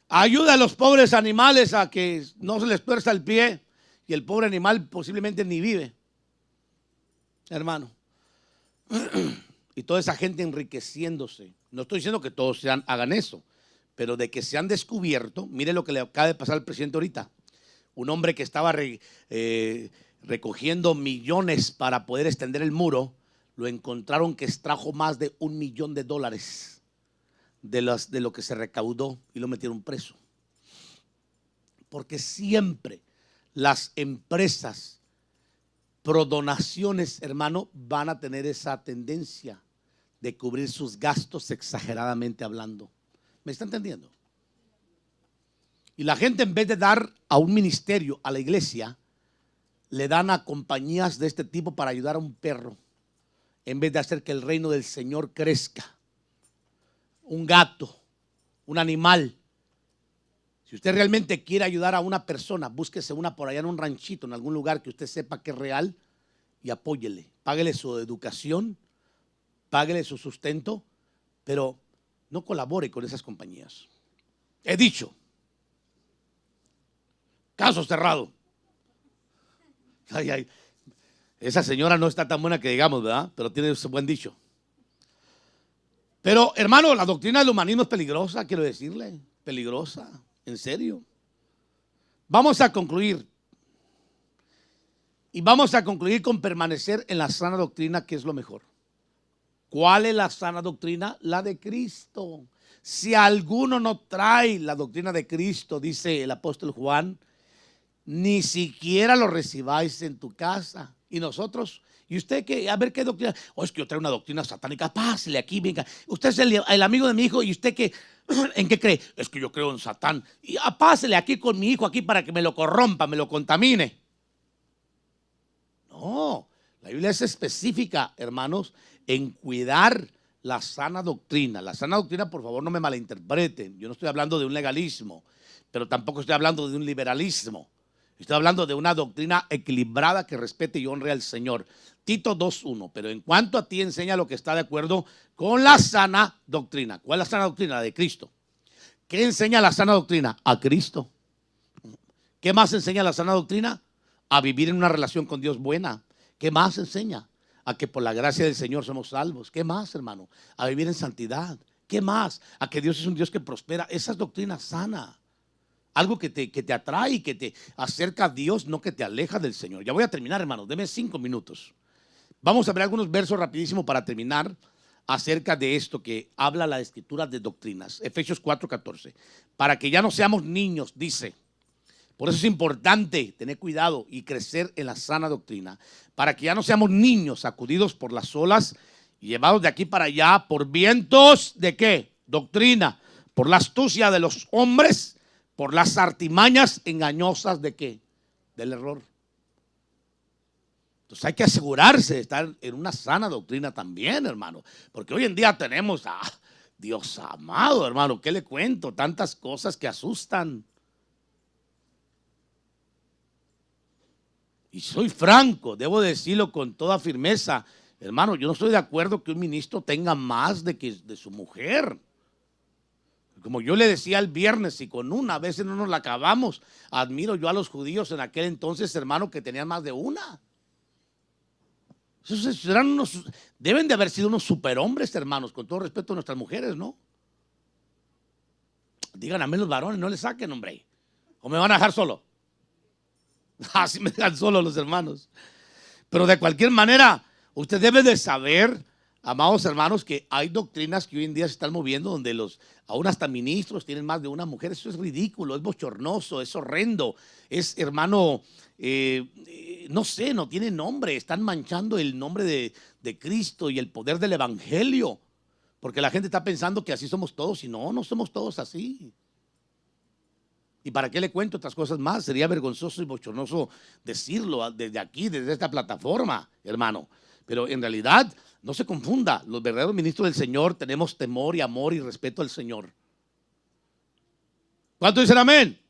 Ayuda a los pobres animales a que no se les tuerza el pie y el pobre animal posiblemente ni vive, hermano. Y toda esa gente enriqueciéndose. No estoy diciendo que todos hagan eso, pero de que se han descubierto. Mire lo que le acaba de pasar al presidente ahorita. Un hombre que estaba recogiendo millones para poder extender el muro, lo encontraron que extrajo más de $1 millón de lo que se recaudó y lo metieron preso. Porque siempre las empresas pro donaciones, hermano, van a tener esa tendencia de cubrir sus gastos exageradamente hablando. ¿Me está entendiendo? Y la gente, en vez de dar a un ministerio, a la iglesia, le dan a compañías de este tipo para ayudar a un perro, en vez de hacer que el reino del Señor crezca. Un gato, un animal. Si usted realmente quiere ayudar a una persona, búsquese una por allá en un ranchito, en algún lugar que usted sepa que es real, y apóyele. Páguele su educación, páguele su sustento, pero no colabore con esas compañías. He dicho. Caso cerrado. Ay, ay. Esa señora no está tan buena que digamos, ¿verdad? Pero tiene ese buen dicho. Pero, hermano, la doctrina del humanismo es peligrosa, quiero decirle. Peligrosa, en serio. Vamos a concluir. Y vamos a concluir con permanecer en la sana doctrina, que es lo mejor. ¿Cuál es la sana doctrina? La de Cristo. Si alguno no trae la doctrina de Cristo, dice el apóstol Juan, ni siquiera lo recibáis en tu casa. Y nosotros, ¿y usted qué? A ver qué doctrina. Es que yo traigo una doctrina satánica. Pásele aquí, venga. Usted es el amigo de mi hijo. ¿Y usted qué? ¿En qué cree? Es que yo creo en Satán. Y pásele aquí con mi hijo aquí para que me lo corrompa, me lo contamine. No, la Biblia es específica, hermanos, en cuidar la sana doctrina. La sana doctrina, por favor, no me malinterpreten. Yo no estoy hablando de un legalismo, pero tampoco estoy hablando de un liberalismo. Estoy hablando de una doctrina equilibrada que respete y honre al Señor. Tito 2:1. Pero en cuanto a ti, enseña lo que está de acuerdo con la sana doctrina. ¿Cuál es la sana doctrina? La de Cristo. ¿Qué enseña la sana doctrina? A Cristo. ¿Qué más enseña la sana doctrina? A vivir en una relación con Dios buena. ¿Qué más enseña? A que por la gracia del Señor somos salvos. ¿Qué más, hermano? A vivir en santidad. ¿Qué más? A que Dios es un Dios que prospera. Esa es doctrina sana. Algo que te atrae y que te acerca a Dios, no que te aleja del Señor. Ya voy a terminar, hermano. Deme 5 minutos. Vamos a ver algunos versos rapidísimo para terminar acerca de esto que habla la Escritura de doctrinas. Efesios 4:14. Para que ya no seamos niños, dice. Por eso es importante tener cuidado y crecer en la sana doctrina. Para que ya no seamos niños sacudidos por las olas y llevados de aquí para allá por vientos de ¿qué? Doctrina. Por la astucia de los hombres, por las artimañas engañosas de ¿qué? Del error. Entonces hay que asegurarse de estar en una sana doctrina también, hermano. Porque hoy en día tenemos a Dios amado, hermano. ¿Qué le cuento? Tantas cosas que asustan. Y soy franco, debo decirlo con toda firmeza. Hermano, yo no estoy de acuerdo que un ministro tenga más de su mujer. Como yo le decía el viernes, y con una, a veces no nos la acabamos. Admiro yo a los judíos en aquel entonces, hermano, que tenían más de una. Esos deben de haber sido unos superhombres, hermanos, con todo respeto a nuestras mujeres, ¿no? Digan amén los varones, no le saquen, hombre. ¿O me van a dejar solo? Así me dejan solo los hermanos. Pero de cualquier manera, usted debe de saber, amados hermanos, que hay doctrinas que hoy en día se están moviendo donde aún hasta ministros tienen más de una mujer. Eso es ridículo, es bochornoso, es horrendo. Es, hermano, no sé, no tiene nombre. Están manchando el nombre de Cristo y el poder del evangelio. Porque la gente está pensando que así somos todos y no somos todos así. ¿Y para qué le cuento otras cosas más? Sería vergonzoso y bochornoso decirlo desde aquí, desde esta plataforma, hermano. Pero en realidad, no se confunda, los verdaderos ministros del Señor tenemos temor y amor y respeto al Señor. ¿Cuánto dicen amén?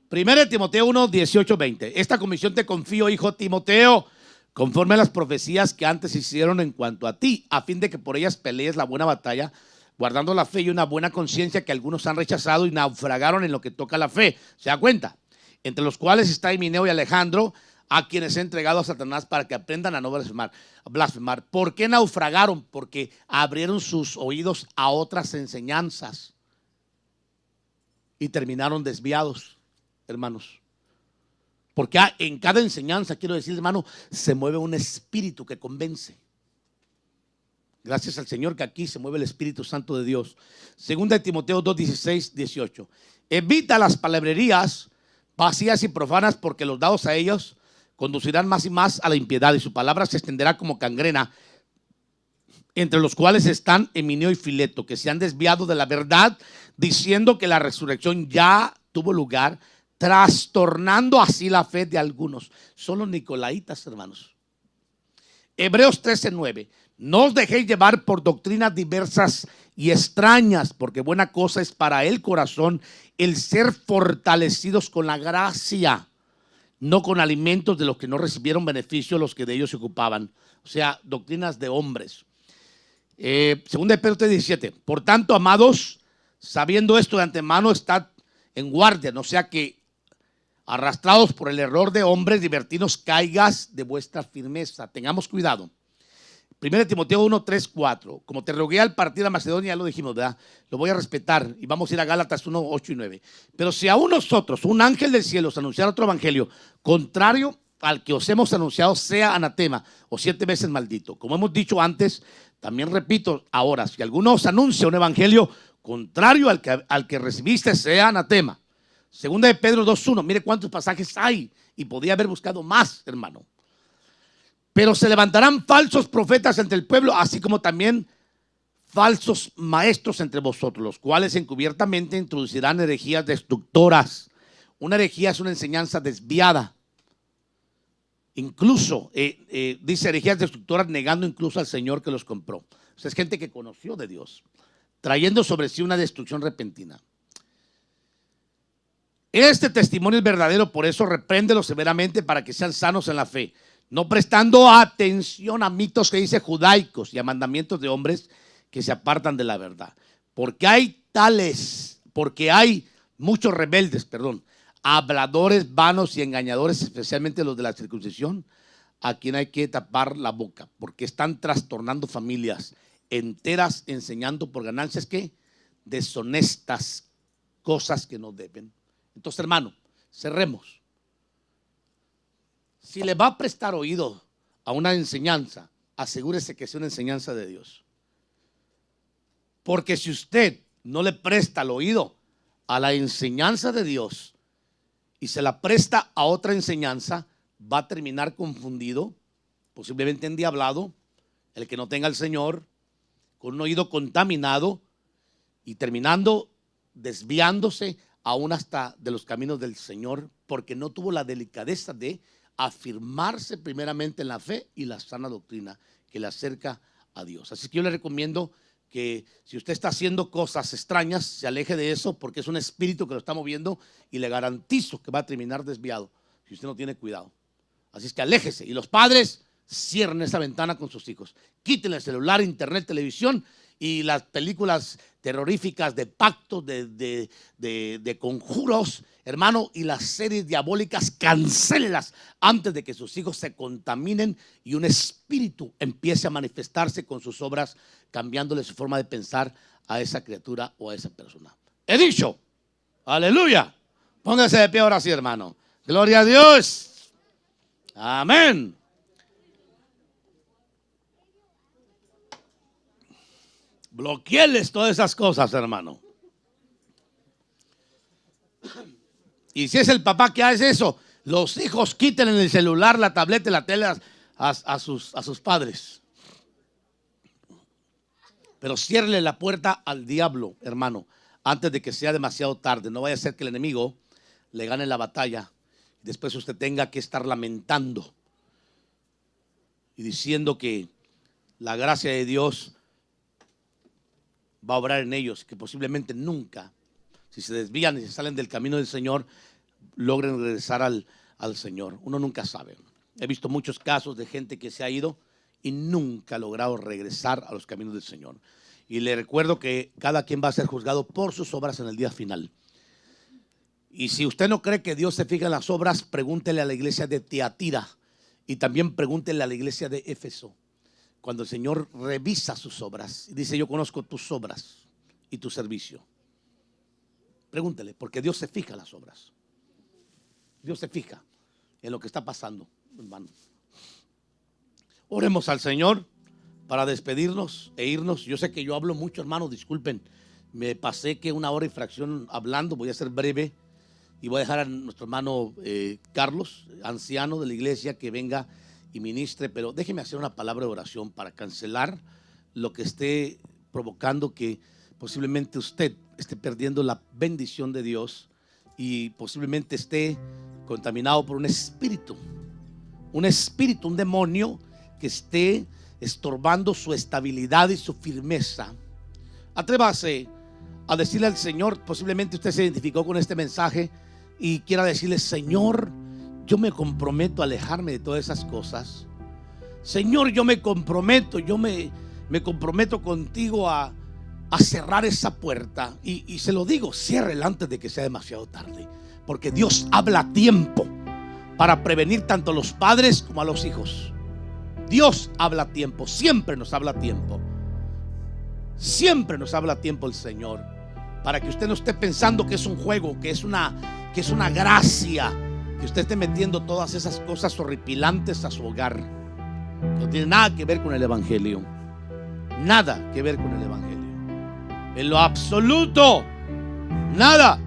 1 Timoteo 1, 18, 20. Esta comisión te confío, hijo Timoteo, conforme a las profecías que antes hicieron en cuanto a ti, a fin de que por ellas pelees la buena batalla, guardando la fe y una buena conciencia, que algunos han rechazado y naufragaron en lo que toca a la fe. ¿Se da cuenta? Entre los cuales está Himeneo y Alejandro, a quienes he entregado a Satanás para que aprendan a no blasfemar. ¿Por qué naufragaron? Porque abrieron sus oídos a otras enseñanzas y terminaron desviados, hermanos. Porque en cada enseñanza, quiero decir, hermano, se mueve un espíritu que convence. Gracias al Señor que aquí se mueve el Espíritu Santo de Dios. Segunda de Timoteo 2, 16, 18. Evita las palabrerías vacías y profanas, porque los dados a ellos conducirán más y más a la impiedad, y su palabra se extenderá como gangrena, entre los cuales están Himeneo y Fileto, que se han desviado de la verdad, diciendo que la resurrección ya tuvo lugar, trastornando así la fe de algunos. Son los nicolaitas, hermanos. Hebreos 13:9. No os dejéis llevar por doctrinas diversas y extrañas, porque buena cosa es para el corazón el ser fortalecidos con la gracia, no con alimentos de los que no recibieron beneficio los que de ellos se ocupaban. O sea, doctrinas de hombres. Segunda de Pedro 3:17. Por tanto, amados, sabiendo esto de antemano, estad en guardia, no sea que arrastrados por el error de hombres libertinos caigas de vuestra firmeza. Tengamos cuidado. 1 Timoteo 1, 3, 4. Como te rogué al partir a Macedonia, ya lo dijimos, ¿verdad? Lo voy a respetar y vamos a ir a Gálatas 1, 8 y 9. Pero si aún nosotros, un ángel del cielo, os anunciara otro evangelio contrario al que os hemos anunciado, sea anatema o 7 veces maldito. Como hemos dicho antes, también repito ahora, si alguno os anuncia un evangelio contrario al que recibiste, sea anatema. Segunda de Pedro 2:1. Mire cuántos pasajes hay y podía haber buscado más, hermano. Pero se levantarán falsos profetas entre el pueblo, así como también falsos maestros entre vosotros, los cuales encubiertamente introducirán herejías destructoras. Una herejía es una enseñanza desviada. Incluso, dice herejías destructoras, negando incluso al Señor que los compró. O sea, es gente que conoció de Dios, trayendo sobre sí una destrucción repentina. Este testimonio es verdadero, por eso repréndelo severamente para que sean sanos en la fe, no prestando atención a mitos que dice judaicos y a mandamientos de hombres que se apartan de la verdad. Porque hay muchos rebeldes, habladores vanos y engañadores, especialmente los de la circuncisión, a quien hay que tapar la boca, porque están trastornando familias enteras, enseñando por ganancias que deshonestas, cosas que no deben. Entonces, hermano, cerremos. Si le va a prestar oído a una enseñanza, asegúrese que sea una enseñanza de Dios. Porque si usted no le presta el oído a la enseñanza de Dios y se la presta a otra enseñanza, va a terminar confundido, posiblemente endiablado, el que no tenga al Señor, con un oído contaminado y terminando desviándose aún hasta de los caminos del Señor, porque no tuvo la delicadeza de afirmarse primeramente en la fe y la sana doctrina que le acerca a Dios. Así que yo le recomiendo que si usted está haciendo cosas extrañas, se aleje de eso, porque es un espíritu que lo está moviendo y le garantizo que va a terminar desviado si usted no tiene cuidado. Así es que aléjese, y los padres cierren esa ventana con sus hijos, quítenle el celular, internet, televisión y las películas terroríficas de pactos, de conjuros, hermano, y las series diabólicas, cancélelas antes de que sus hijos se contaminen y un espíritu empiece a manifestarse con sus obras, cambiándole su forma de pensar a esa criatura o a esa persona. He dicho, aleluya. Póngase de pie ahora sí, hermano. Gloria a Dios. Amén. Bloquearles todas esas cosas, hermano. Y si es el papá que hace eso, los hijos quiten el celular, la tableta, la tele a sus padres. Pero ciérrele la puerta al diablo, hermano, antes de que sea demasiado tarde. No vaya a ser que el enemigo le gane la batalla y después usted tenga que estar lamentando y diciendo que la gracia de Dios va a obrar en ellos, que posiblemente nunca, si se desvían y se salen del camino del Señor, logren regresar al Señor. Uno nunca sabe. He visto muchos casos de gente que se ha ido y nunca ha logrado regresar a los caminos del Señor. Y le recuerdo que cada quien va a ser juzgado por sus obras en el día final. Y si usted no cree que Dios se fija en las obras, pregúntele a la iglesia de Tiatira y también pregúntele a la iglesia de Éfeso. Cuando el Señor revisa sus obras y dice: yo conozco tus obras y tu servicio. Pregúntele, porque Dios se fija en las obras. Dios se fija en lo que está pasando, hermano. Oremos al Señor para despedirnos e irnos. Yo sé que yo hablo mucho, hermano, disculpen. Me pasé que 1 hora y fracción hablando. Voy a ser breve y voy a dejar a nuestro hermano Carlos, anciano de la iglesia, que venga y ministre. Pero déjeme hacer una palabra de oración para cancelar lo que esté provocando que posiblemente usted esté perdiendo la bendición de Dios y posiblemente esté contaminado por un espíritu, un demonio que esté estorbando su estabilidad y su firmeza. Atrévase a decirle al Señor, posiblemente usted se identificó con este mensaje y quiera decirle: Señor, yo me comprometo a alejarme de todas esas cosas. Señor, yo me comprometo, me comprometo contigo a cerrar esa puerta. Y se lo digo, ciérrela antes de que sea demasiado tarde, porque Dios habla a tiempo para prevenir tanto a los padres como a los hijos. Dios habla a tiempo, siempre nos habla a tiempo. Siempre nos habla a tiempo el Señor, para que usted no esté pensando que es un juego, que es una gracia, que usted esté metiendo todas esas cosas horripilantes a su hogar. No tiene nada que ver con el Evangelio. Nada que ver con el Evangelio. En lo absoluto, nada.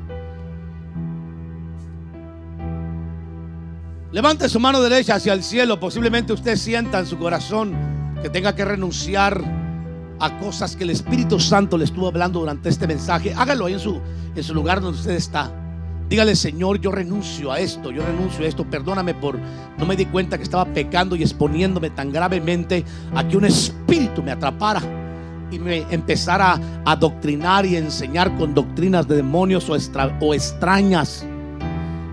Levante su mano derecha hacia el cielo. Posiblemente usted sienta en su corazón que tenga que renunciar a cosas que el Espíritu Santo le estuvo hablando durante este mensaje. Hágalo ahí en su lugar donde usted está. Dígale: Señor, yo renuncio a esto, perdóname por no me di cuenta que estaba pecando y exponiéndome tan gravemente a que un espíritu me atrapara y me empezara a adoctrinar y enseñar con doctrinas de demonios o extrañas.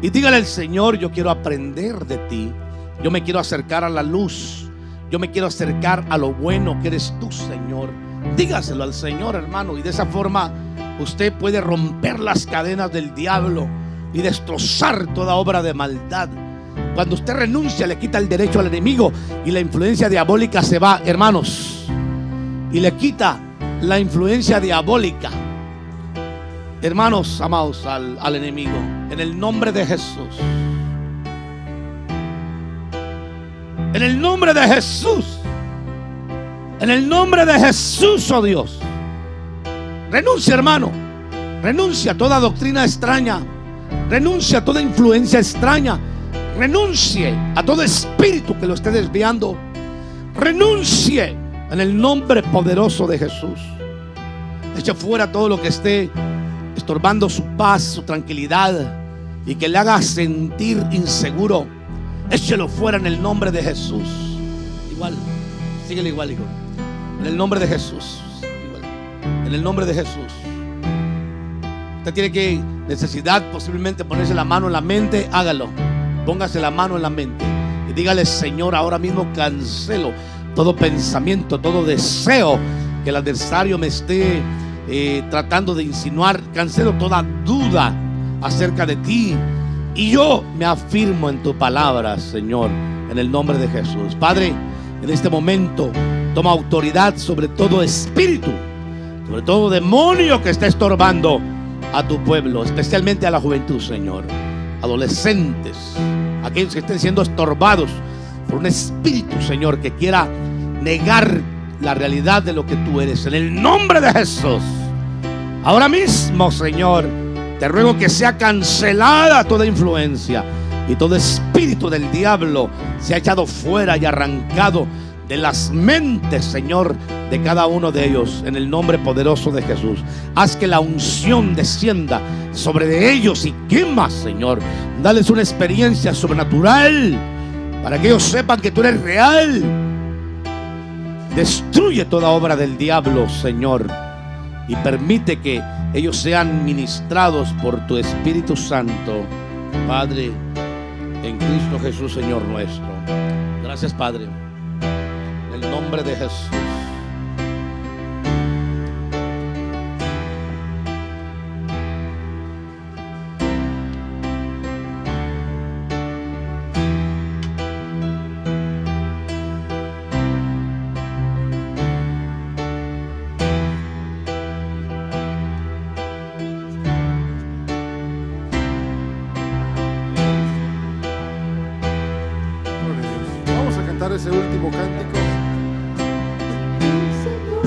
Y dígale al Señor: yo quiero aprender de ti, yo me quiero acercar a la luz, yo me quiero acercar a lo bueno que eres tú, Señor. Dígaselo al Señor, hermano, y de esa forma usted puede romper las cadenas del diablo y destrozar toda obra de maldad. Cuando usted renuncia, le quita el derecho al enemigo y la influencia diabólica se va, hermanos, y le quita la influencia diabólica, hermanos amados, al enemigo. En el nombre de Jesús, en el nombre de Jesús, en el nombre de Jesús, oh Dios, renuncia, hermano, renuncia a toda doctrina extraña, renuncia a toda influencia extraña, renuncie a todo espíritu que lo esté desviando, renuncie en el nombre poderoso de Jesús. Eche fuera todo lo que esté estorbando su paz, su tranquilidad y que le haga sentir inseguro. Échelo fuera en el nombre de Jesús. Igual, síguele igual, hijo. En el nombre de Jesús. Igual. En el nombre de Jesús. Usted tiene que necesidad posiblemente ponerse la mano en la mente. Hágalo. Póngase la mano en la mente y dígale: Señor, ahora mismo cancelo todo pensamiento, todo deseo que el adversario me esté tratando de insinuar. Cancelo toda duda acerca de ti y yo me afirmo en tu palabra, Señor, en el nombre de Jesús. Padre, en este momento toma autoridad sobre todo espíritu, sobre todo demonio que está estorbando a tu pueblo, especialmente a la juventud, Señor, adolescentes, aquellos que estén siendo estorbados por un espíritu, Señor, que quiera negar la realidad de lo que tú eres. En el nombre de Jesús, ahora mismo, Señor, te ruego que sea cancelada toda influencia y todo espíritu del diablo sea echado fuera y arrancado de las mentes, Señor, de cada uno de ellos, en el nombre poderoso de Jesús. Haz que la unción descienda sobre de ellos y quema, Señor. Dales una experiencia sobrenatural para que ellos sepan que tú eres real. Destruye toda obra del diablo, Señor, y permite que ellos sean ministrados por tu Espíritu Santo. Padre, en Cristo Jesús, Señor nuestro. Gracias, Padre, en el nombre de Jesús. Ese último cántico. El Señor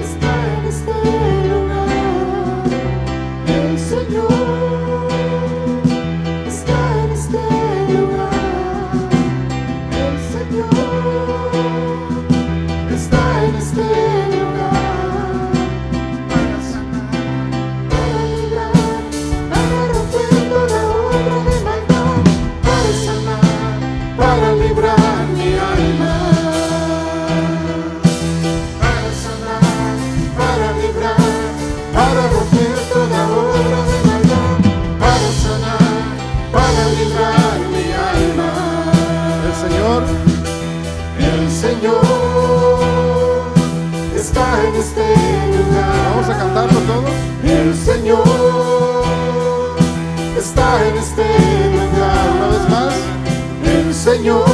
está en este lugar. El Señor está en este lugar. El Señor está en este lugar. Para sanar, para librar, para romper toda obra de maldad. Para sanar, para librar mi alma, para sanar, para librar, para romper toda obra de maldad, para sanar, para librar mi alma. El Señor está en este lugar. Vamos a cantarlo todos. El Señor está en este lugar. Una vez más. El Señor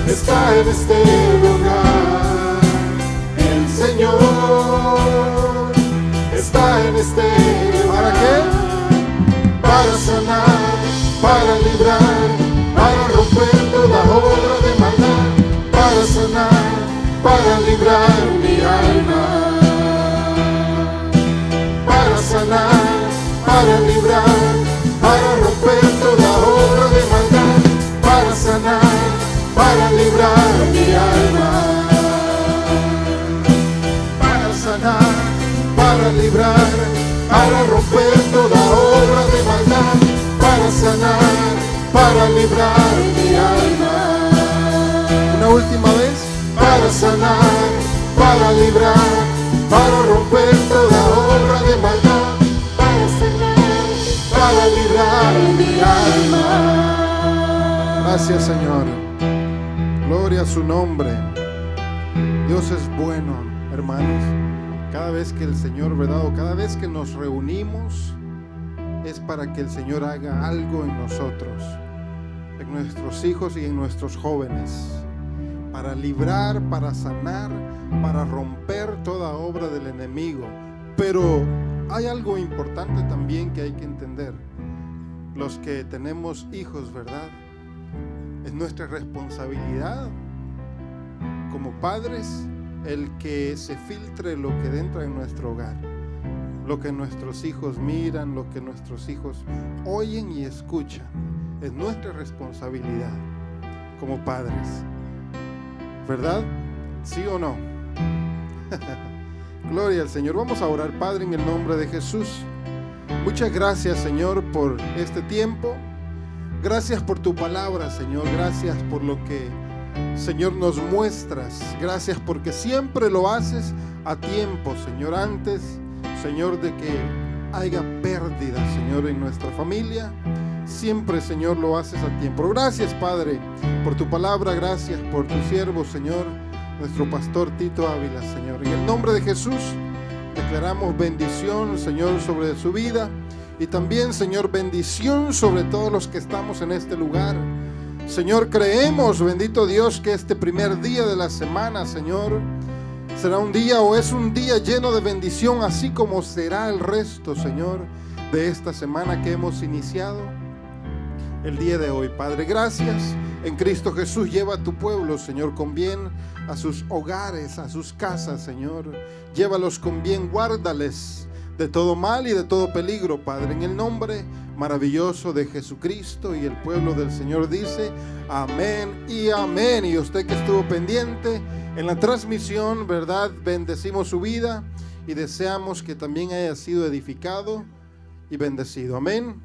está en este lugar. El Señor está en este lugar. ¿Para qué? Para sanar, para librar, para romper toda obra de maldad. Para sanar, para librar mi alma. Para sanar, para librar, para romper toda obra de maldad, para sanar, para librar mi alma. Para sanar, para librar, para romper toda obra de maldad, para sanar, para librar mi alma. Una última vez. Para sanar, para librar, para romper toda obra de maldad, para sanar, para librar mi alma. Gracias, Señor. Gloria a su nombre. Dios es bueno, hermanos. Cada vez que el Señor, ¿verdad? O cada vez que nos reunimos es para que el Señor haga algo en nosotros, en nuestros hijos y en nuestros jóvenes, para librar, para sanar, para romper toda obra del enemigo. Pero hay algo importante también que hay que entender. Los que tenemos hijos, ¿verdad? Es nuestra responsabilidad como padres el que se filtre lo que entra en nuestro hogar, lo que nuestros hijos miran, lo que nuestros hijos oyen y escuchan. Es nuestra responsabilidad como padres, ¿verdad? ¿Sí o no? Gloria al Señor. Vamos a orar. Padre, en el nombre de Jesús, muchas gracias, Señor, por este tiempo. Gracias por tu palabra, Señor. Gracias por lo que, Señor, nos muestras. Gracias porque siempre lo haces a tiempo, Señor. Antes, Señor, de que haya pérdida, Señor, en nuestra familia, siempre, Señor, lo haces a tiempo. Gracias, Padre, por tu palabra. Gracias por tu siervo, Señor, nuestro pastor Tito Ávila, Señor. En el nombre de Jesús declaramos bendición, Señor, sobre su vida. Y también, Señor, bendición sobre todos los que estamos en este lugar. Señor, creemos, bendito Dios, que este primer día de la semana, Señor, será un día o es un día lleno de bendición, así como será el resto, Señor, de esta semana que hemos iniciado el día de hoy. Padre, gracias. En Cristo Jesús, lleva a tu pueblo, Señor, con bien a sus hogares, a sus casas, Señor. Llévalos con bien, guárdales de todo mal y de todo peligro, Padre, en el nombre maravilloso de Jesucristo. Y el pueblo del Señor dice amén y amén. Y usted que estuvo pendiente en la transmisión, ¿verdad? Bendecimos su vida y deseamos que también haya sido edificado y bendecido. Amén.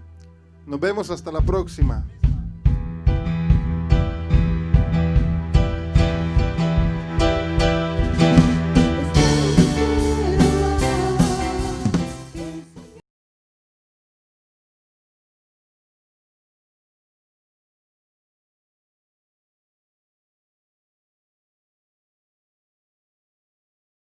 Nos vemos hasta la próxima.